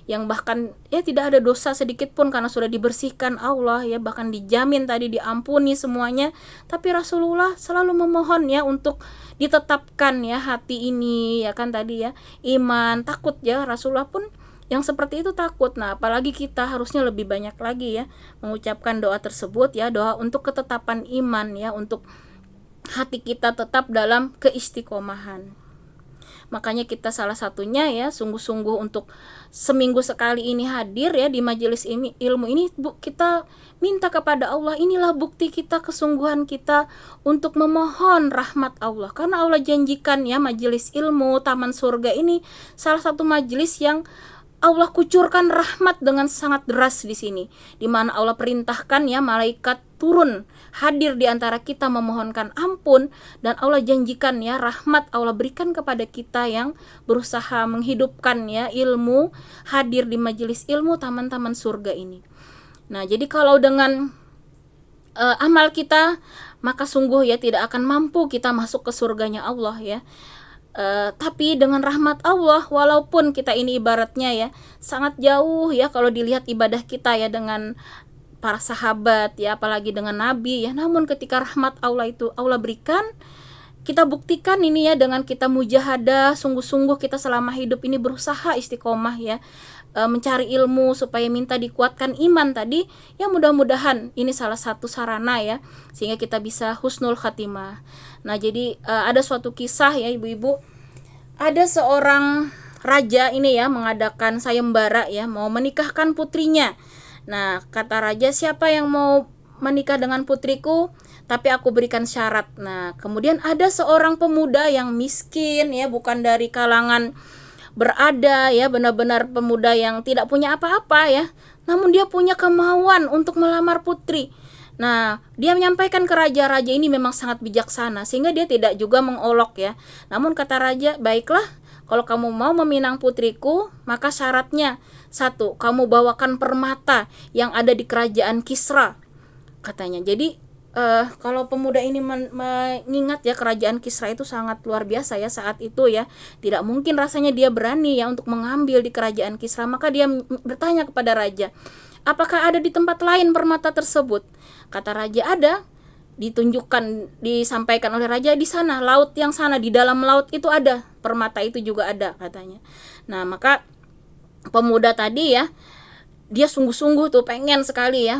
yang bahkan ya tidak ada dosa sedikit pun karena sudah dibersihkan Allah ya, bahkan dijamin tadi diampuni semuanya. Tapi Rasulullah selalu memohon ya untuk ditetapkan ya hati ini ya kan tadi ya, iman, takut ya. Rasulullah pun yang seperti itu takut. Nah, apalagi kita harusnya lebih banyak lagi ya mengucapkan doa tersebut ya, doa untuk ketetapan iman ya, untuk hati kita tetap dalam keistiqomahan. Makanya kita salah satunya ya sungguh-sungguh untuk seminggu sekali ini hadir ya di majelis ini, ilmu ini kita minta kepada Allah. Inilah bukti kita, kesungguhan kita untuk memohon rahmat Allah, karena Allah janjikan ya majelis ilmu taman surga ini salah satu majelis yang Allah kucurkan rahmat dengan sangat deras di sini, di mana Allah perintahkan ya malaikat turun hadir di antara kita memohonkan ampun, dan Allah janjikan ya rahmat Allah berikan kepada kita yang berusaha menghidupkan ya ilmu, hadir di majelis ilmu taman-taman surga ini. Nah, jadi kalau dengan amal kita, maka sungguh ya tidak akan mampu kita masuk ke surganya Allah ya. Tapi dengan rahmat Allah, walaupun kita ini ibaratnya ya sangat jauh ya kalau dilihat ibadah kita ya dengan para sahabat ya, apalagi dengan Nabi ya, namun ketika rahmat Allah itu Allah berikan, kita buktikan ini ya dengan kita mujahadah, sungguh-sungguh kita selama hidup ini berusaha istiqomah ya, mencari ilmu supaya minta dikuatkan iman tadi ya, mudah-mudahan ini salah satu sarana ya sehingga kita bisa husnul khatimah. Nah, jadi ada suatu kisah ya ibu-ibu, ada seorang raja ini ya mengadakan sayembara ya, mau menikahkan putrinya. Nah, kata raja, siapa yang mau menikah dengan putriku, tapi aku berikan syarat. Nah, kemudian ada seorang pemuda yang miskin ya, bukan dari kalangan berada ya, benar-benar pemuda yang tidak punya apa-apa ya, namun dia punya kemauan untuk melamar putri. Nah, dia menyampaikan ke raja ini memang sangat bijaksana sehingga dia tidak juga mengolok ya. Namun kata raja, baiklah, kalau kamu mau meminang putriku, maka syaratnya satu, kamu bawakan permata yang ada di kerajaan Kisra, katanya. Jadi kalau pemuda ini mengingat ya kerajaan Kisra itu sangat luar biasa ya saat itu ya, tidak mungkin rasanya dia berani ya untuk mengambil di kerajaan Kisra. Maka dia bertanya kepada raja, apakah ada di tempat lain permata tersebut? Kata raja, ada. Ditunjukkan, disampaikan oleh raja, di sana, laut yang sana, di dalam laut itu ada, permata itu juga ada, katanya. Nah, maka pemuda tadi ya, dia sungguh-sungguh tuh pengen sekali ya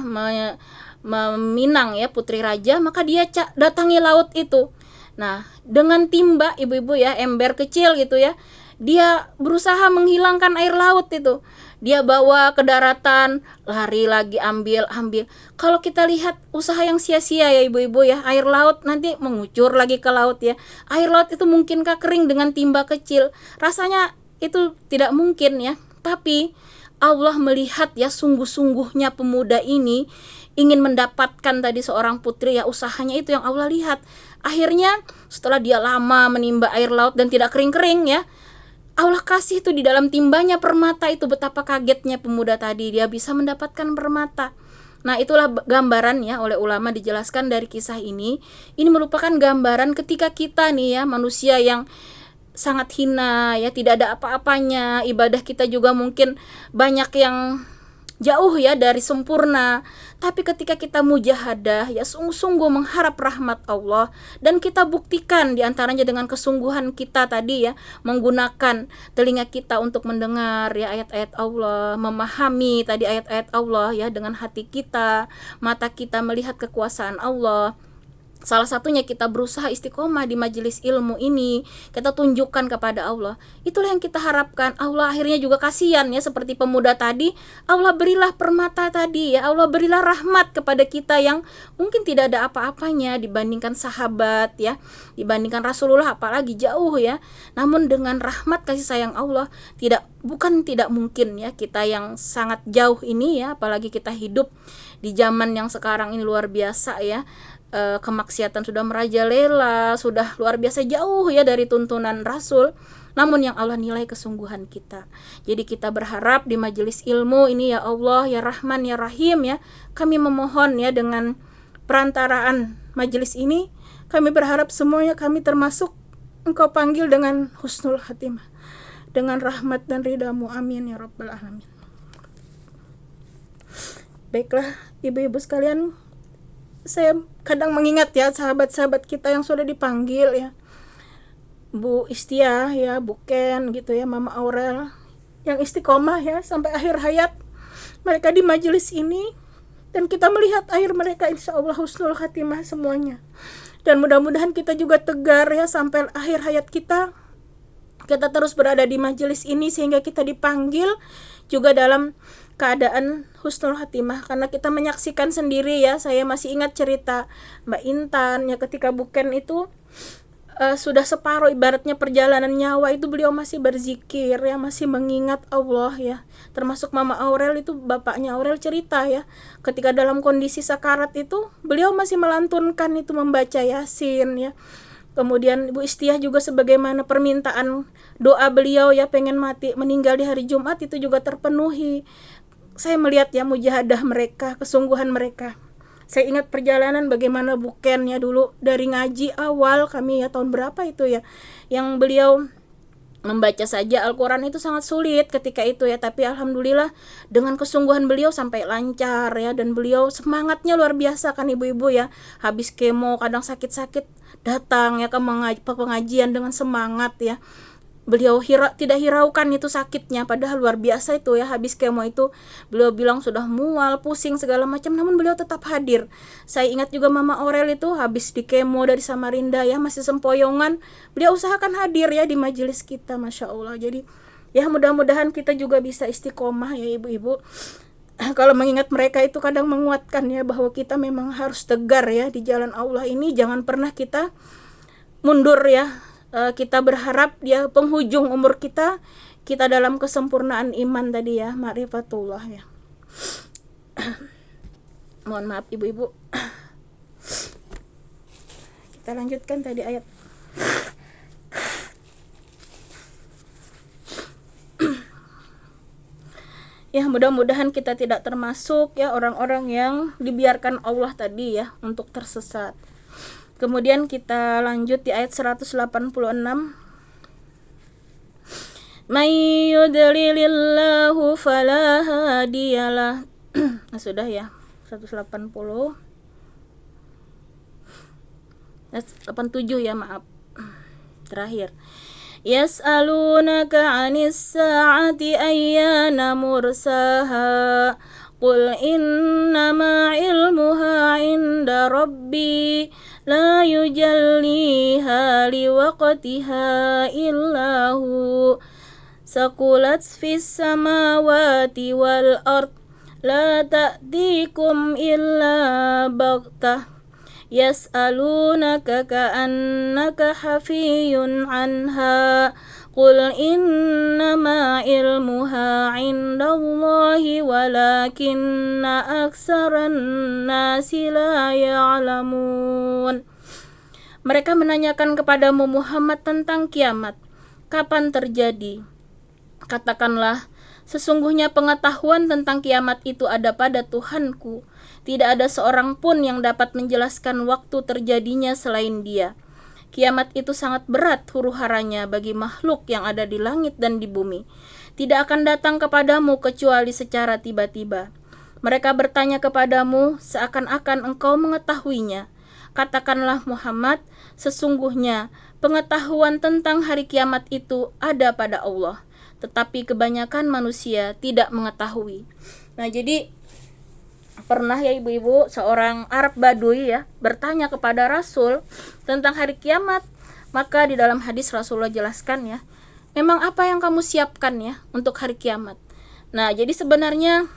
meminang ya putri raja, maka dia datangi laut itu. Nah, dengan timba ibu-ibu ya, ember kecil gitu ya, dia berusaha menghilangkan air laut itu. Dia bawa ke daratan, lari lagi ambil. Kalau kita lihat usaha yang sia-sia ya ibu-ibu ya, air laut nanti mengucur lagi ke laut ya. Air laut itu mungkinkah kering dengan timba kecil? Rasanya itu tidak mungkin ya. Tapi Allah melihat ya sungguh-sungguhnya pemuda ini ingin mendapatkan tadi seorang putri ya, usahanya itu yang Allah lihat. Akhirnya setelah dia lama menimba air laut dan tidak kering-kering ya, Allah kasih itu di dalam timbanya permata itu. Betapa kagetnya pemuda tadi, dia bisa mendapatkan permata. Nah, itulah gambaran ya, oleh ulama dijelaskan dari kisah ini. Ini merupakan gambaran ketika kita nih ya, manusia yang sangat hina ya, tidak ada apa-apanya, ibadah kita juga mungkin banyak yang jauh ya dari sempurna, tapi ketika kita mujahadah ya sungguh-sungguh mengharap rahmat Allah, dan kita buktikan diantaranya dengan kesungguhan kita tadi ya, menggunakan telinga kita untuk mendengar ya ayat-ayat Allah, memahami tadi ayat-ayat Allah ya dengan hati kita, mata kita melihat kekuasaan Allah. Salah satunya kita berusaha istiqomah di majelis ilmu ini, kita tunjukkan kepada Allah. Itulah yang kita harapkan. Allah akhirnya juga kasihan ya, seperti pemuda tadi, Allah berilah permata tadi ya, Allah berilah rahmat kepada kita yang mungkin tidak ada apa-apanya dibandingkan sahabat ya, dibandingkan Rasulullah apalagi jauh ya. Namun dengan rahmat kasih sayang Allah, bukan tidak mungkin ya kita yang sangat jauh ini ya, apalagi kita hidup di zaman yang sekarang ini luar biasa ya. Kemaksiatan sudah merajalela, sudah luar biasa jauh ya dari tuntunan Rasul. Namun yang Allah nilai kesungguhan kita. Jadi kita berharap di majelis ilmu ini ya Allah ya Rahman ya Rahim ya, kami memohon ya dengan perantaraan majelis ini, kami berharap semuanya kami termasuk Engkau panggil dengan husnul khatimah, dengan rahmat dan ridhamu, amin ya rabbal alamin. Baiklah ibu-ibu sekalian, saya kadang mengingat ya sahabat-sahabat kita yang sudah dipanggil ya, Bu Istia ya, Bu Ken gitu ya, Mama Aurel yang istiqomah ya sampai akhir hayat mereka di majelis ini, dan kita melihat akhir mereka insya Allah husnul khatimah semuanya. Dan mudah-mudahan kita juga tegar ya sampai akhir hayat kita kita terus berada di majelis ini sehingga kita dipanggil juga dalam keadaan husnul khatimah, karena kita menyaksikan sendiri ya. Saya masih ingat cerita Mbak Intan ya, ketika buken itu sudah separuh ibaratnya perjalanan nyawa itu beliau masih berzikir ya, masih mengingat Allah ya. Termasuk Mama Aurel itu, bapaknya Aurel cerita ya, ketika dalam kondisi sakarat itu beliau masih melantunkan itu, membaca Yasin ya. Kemudian Ibu Istiah juga sebagaimana permintaan doa beliau ya, pengen mati meninggal di hari Jumat itu juga terpenuhi. Saya melihat ya mujahadah mereka, kesungguhan mereka. Saya ingat perjalanan bagaimana bukennya dulu dari ngaji awal kami ya, tahun berapa itu ya, yang beliau membaca saja Al-Quran itu sangat sulit ketika itu ya, tapi alhamdulillah dengan kesungguhan beliau sampai lancar ya, dan beliau semangatnya luar biasa kan ibu-ibu ya. Habis kemo kadang sakit-sakit datang ya ke pengajian dengan semangat ya. Beliau tidak hiraukan itu sakitnya, padahal luar biasa itu ya. Habis kemo itu beliau bilang sudah mual, pusing segala macam, namun beliau tetap hadir. Saya ingat juga Mama Aurel itu habis di kemo dari Samarinda ya, masih sempoyongan, beliau usahakan hadir ya di majelis kita, Masya Allah. Jadi ya mudah-mudahan kita juga bisa istiqomah ya ibu-ibu. Kalau mengingat mereka itu kadang menguatkan ya, bahwa kita memang harus tegar ya di jalan Allah ini, jangan pernah kita mundur ya. Kita berharap ya penghujung umur kita dalam kesempurnaan iman tadi ya, ma'rifatullah ya. Mohon maaf ibu-ibu. Kita lanjutkan tadi ayat. Ya, mudah-mudahan kita tidak termasuk ya orang-orang yang dibiarkan Allah tadi ya untuk tersesat. Kemudian kita lanjut di ayat 186. May yudlilillahu fala hadiyalah. Nah, sudah ya, 180. 87 ya, maaf. Terakhir. Yas'alunaka 'anis sa'ati ayyana mursaha. Qul innama ilmuha 'inda rabbi la yujalliha liwaqtiha illahu saqulat fis samawati wal ard la ta'tikum illa baghtah yas'alunaka ka'annaka hafiyun anha qul innama ilmuha 'indallahi walakinna aksaran nasi la ya'lamun. Mereka menanyakan kepadamu Muhammad tentang kiamat, kapan terjadi? Katakanlah, sesungguhnya pengetahuan tentang kiamat itu ada pada Tuhanku. Tidak ada seorang pun yang dapat menjelaskan waktu terjadinya selain Dia. Kiamat itu sangat berat huru-haranya bagi makhluk yang ada di langit dan di bumi. Tidak akan datang kepadamu kecuali secara tiba-tiba. Mereka bertanya kepadamu seakan-akan engkau mengetahuinya. Katakanlah Muhammad, sesungguhnya pengetahuan tentang hari kiamat itu ada pada Allah, tetapi kebanyakan manusia tidak mengetahui. Nah, jadi pernah ya ibu-ibu, seorang Arab Baduy ya bertanya kepada Rasul tentang hari kiamat. Maka di dalam hadis Rasulullah jelaskan ya, memang apa yang kamu siapkan ya untuk hari kiamat. Nah, jadi sebenarnya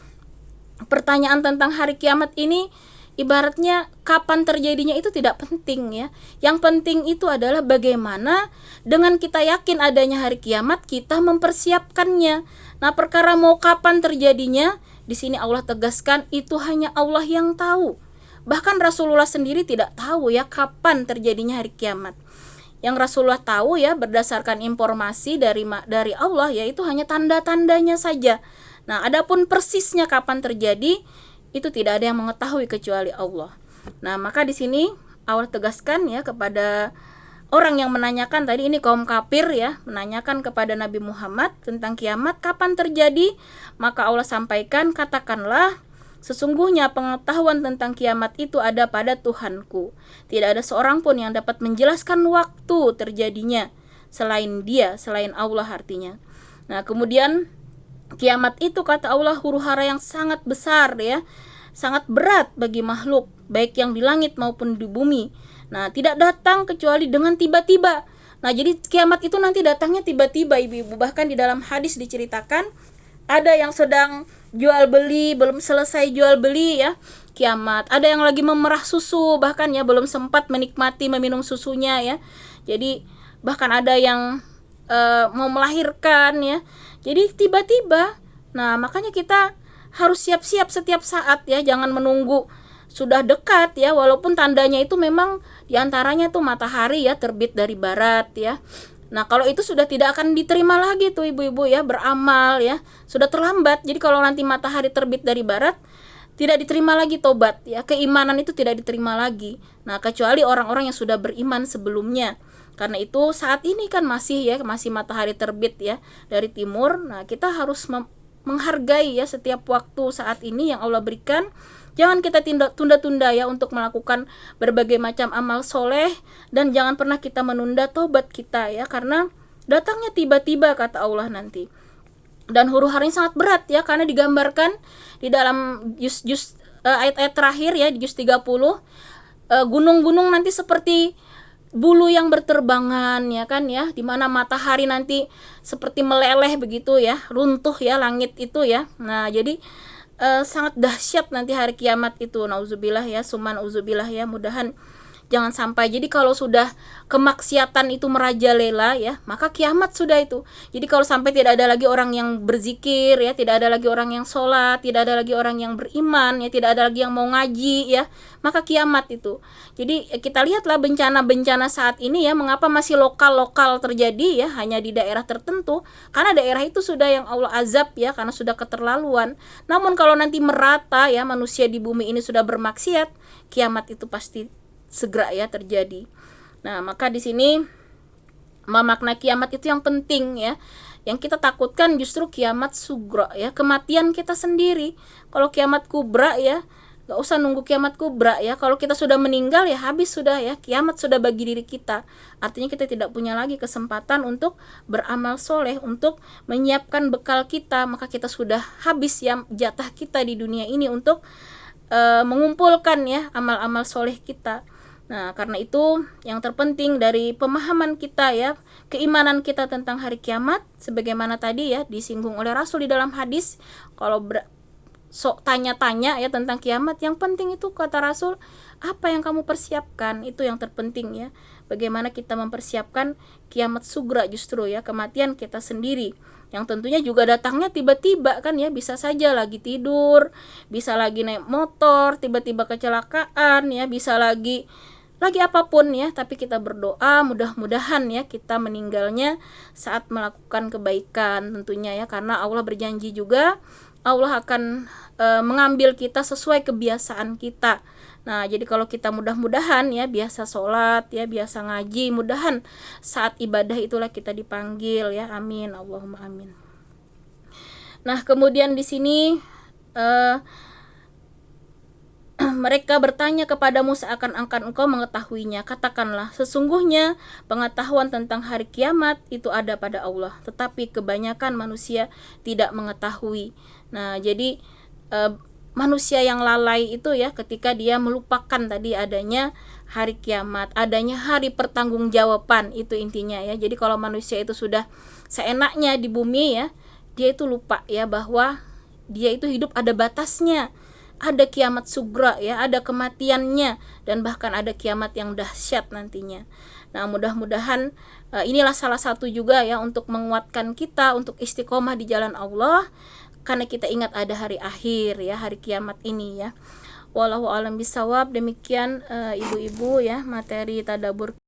pertanyaan tentang hari kiamat ini ibaratnya kapan terjadinya itu tidak penting ya. Yang penting itu adalah bagaimana dengan kita yakin adanya hari kiamat kita mempersiapkannya. Nah, perkara mau kapan terjadinya, di sini Allah tegaskan itu hanya Allah yang tahu. Bahkan Rasulullah sendiri tidak tahu ya kapan terjadinya hari kiamat. Yang Rasulullah tahu ya berdasarkan informasi dari Allah, yaitu hanya tanda-tandanya saja. Nah, adapun persisnya kapan terjadi itu tidak ada yang mengetahui kecuali Allah. Nah, maka di sini Allah tegaskan ya kepada orang yang menanyakan tadi, ini kaum kafir ya, menanyakan kepada Nabi Muhammad tentang kiamat kapan terjadi. Maka Allah sampaikan, katakanlah, sesungguhnya pengetahuan tentang kiamat itu ada pada Tuhanku. Tidak ada seorang pun yang dapat menjelaskan waktu terjadinya selain Dia, selain Allah artinya. Nah, kemudian kiamat itu kata Allah huru-hara yang sangat besar ya, sangat berat bagi makhluk baik yang di langit maupun di bumi. Nah, tidak datang kecuali dengan tiba-tiba. Nah, jadi kiamat itu nanti datangnya tiba-tiba, ibu-ibu. Bahkan di dalam hadis diceritakan ada yang sedang jual beli, belum selesai jual beli ya, kiamat. Ada yang lagi memerah susu, bahkan ya belum sempat menikmati meminum susunya ya. Jadi bahkan ada yang mau melahirkan ya. Jadi tiba-tiba. Nah, makanya kita harus siap-siap setiap saat ya, jangan menunggu sudah dekat ya, walaupun tandanya itu memang diantaranya tuh matahari ya terbit dari barat ya. Nah, kalau itu sudah tidak akan diterima lagi tuh ibu-ibu ya, beramal ya, sudah terlambat. Jadi kalau nanti matahari terbit dari barat, tidak diterima lagi tobat ya, keimanan itu tidak diterima lagi. Nah, kecuali orang-orang yang sudah beriman sebelumnya. Karena itu saat ini kan masih matahari terbit ya dari timur. Nah, kita harus menghargai ya setiap waktu saat ini yang Allah berikan. Jangan kita tunda-tunda ya untuk melakukan berbagai macam amal soleh, dan jangan pernah kita menunda tobat kita ya, karena datangnya tiba-tiba kata Allah nanti. Dan huru-hara sangat berat ya, karena digambarkan di dalam ayat-ayat terakhir ya, di juz 30, gunung-gunung nanti seperti bulu yang berterbangan ya kan ya, dimana matahari nanti seperti meleleh begitu ya, runtuh ya langit itu ya. Nah, jadi sangat dahsyat nanti hari kiamat itu. Nauzubillah ya, suman uzubillah ya, mudahan jangan sampai. Jadi kalau sudah kemaksiatan itu merajalela ya, maka kiamat sudah itu. Jadi kalau sampai tidak ada lagi orang yang berzikir ya, tidak ada lagi orang yang sholat, tidak ada lagi orang yang beriman ya, tidak ada lagi yang mau ngaji ya, maka kiamat itu. Jadi kita lihatlah bencana-bencana saat ini ya, mengapa masih lokal-lokal terjadi ya, hanya di daerah tertentu, karena daerah itu sudah yang Allah azab ya, karena sudah keterlaluan. Namun kalau nanti merata ya, manusia di bumi ini sudah bermaksiat, kiamat itu pasti segera ya terjadi. Nah, maka di sini makna kiamat itu yang penting ya. Yang kita takutkan justru kiamat sugra ya, kematian kita sendiri. Kalau kiamat kubra ya, gak usah nunggu kiamat kubra ya. Kalau kita sudah meninggal ya habis sudah ya, kiamat sudah bagi diri kita. Artinya kita tidak punya lagi kesempatan untuk beramal soleh, untuk menyiapkan bekal kita. Maka kita sudah habis ya jatah kita di dunia ini untuk mengumpulkan ya amal-amal soleh kita. Nah, karena itu yang terpenting dari pemahaman kita ya, keimanan kita tentang hari kiamat, sebagaimana tadi ya disinggung oleh Rasul di dalam hadis, kalau sok tanya-tanya ya tentang kiamat, yang penting itu kata Rasul, apa yang kamu persiapkan, itu yang terpenting ya. Bagaimana kita mempersiapkan kiamat sugra justru ya, kematian kita sendiri, yang tentunya juga datangnya tiba-tiba kan ya, bisa saja lagi tidur, bisa lagi naik motor, tiba-tiba kecelakaan ya, bisa lagi apapun ya, tapi kita berdoa mudah-mudahan ya kita meninggalnya saat melakukan kebaikan tentunya ya, karena Allah berjanji juga Allah akan mengambil kita sesuai kebiasaan kita. Nah, jadi kalau kita mudah-mudahan ya biasa sholat ya, biasa ngaji, mudahan saat ibadah itulah kita dipanggil ya, amin, Allahumma amin. Nah, kemudian di sini mereka bertanya kepadamu seakan-akan engkau mengetahuinya. Katakanlah, sesungguhnya pengetahuan tentang hari kiamat itu ada pada Allah, tetapi kebanyakan manusia tidak mengetahui. Nah, jadi manusia yang lalai itu ya, ketika dia melupakan tadi adanya hari kiamat, adanya hari pertanggungjawaban, itu intinya ya. Jadi kalau manusia itu sudah seenaknya di bumi ya, dia itu lupa ya bahwa dia itu hidup ada batasnya. Ada kiamat sugra ya, ada kematiannya, dan bahkan ada kiamat yang dahsyat nantinya. Nah, mudah-mudahan inilah salah satu juga ya untuk menguatkan kita untuk istiqomah di jalan Allah, karena kita ingat ada hari akhir ya, hari kiamat ini ya. Wallahu a'lam bishawab. Demikian ibu-ibu ya materi tadabbur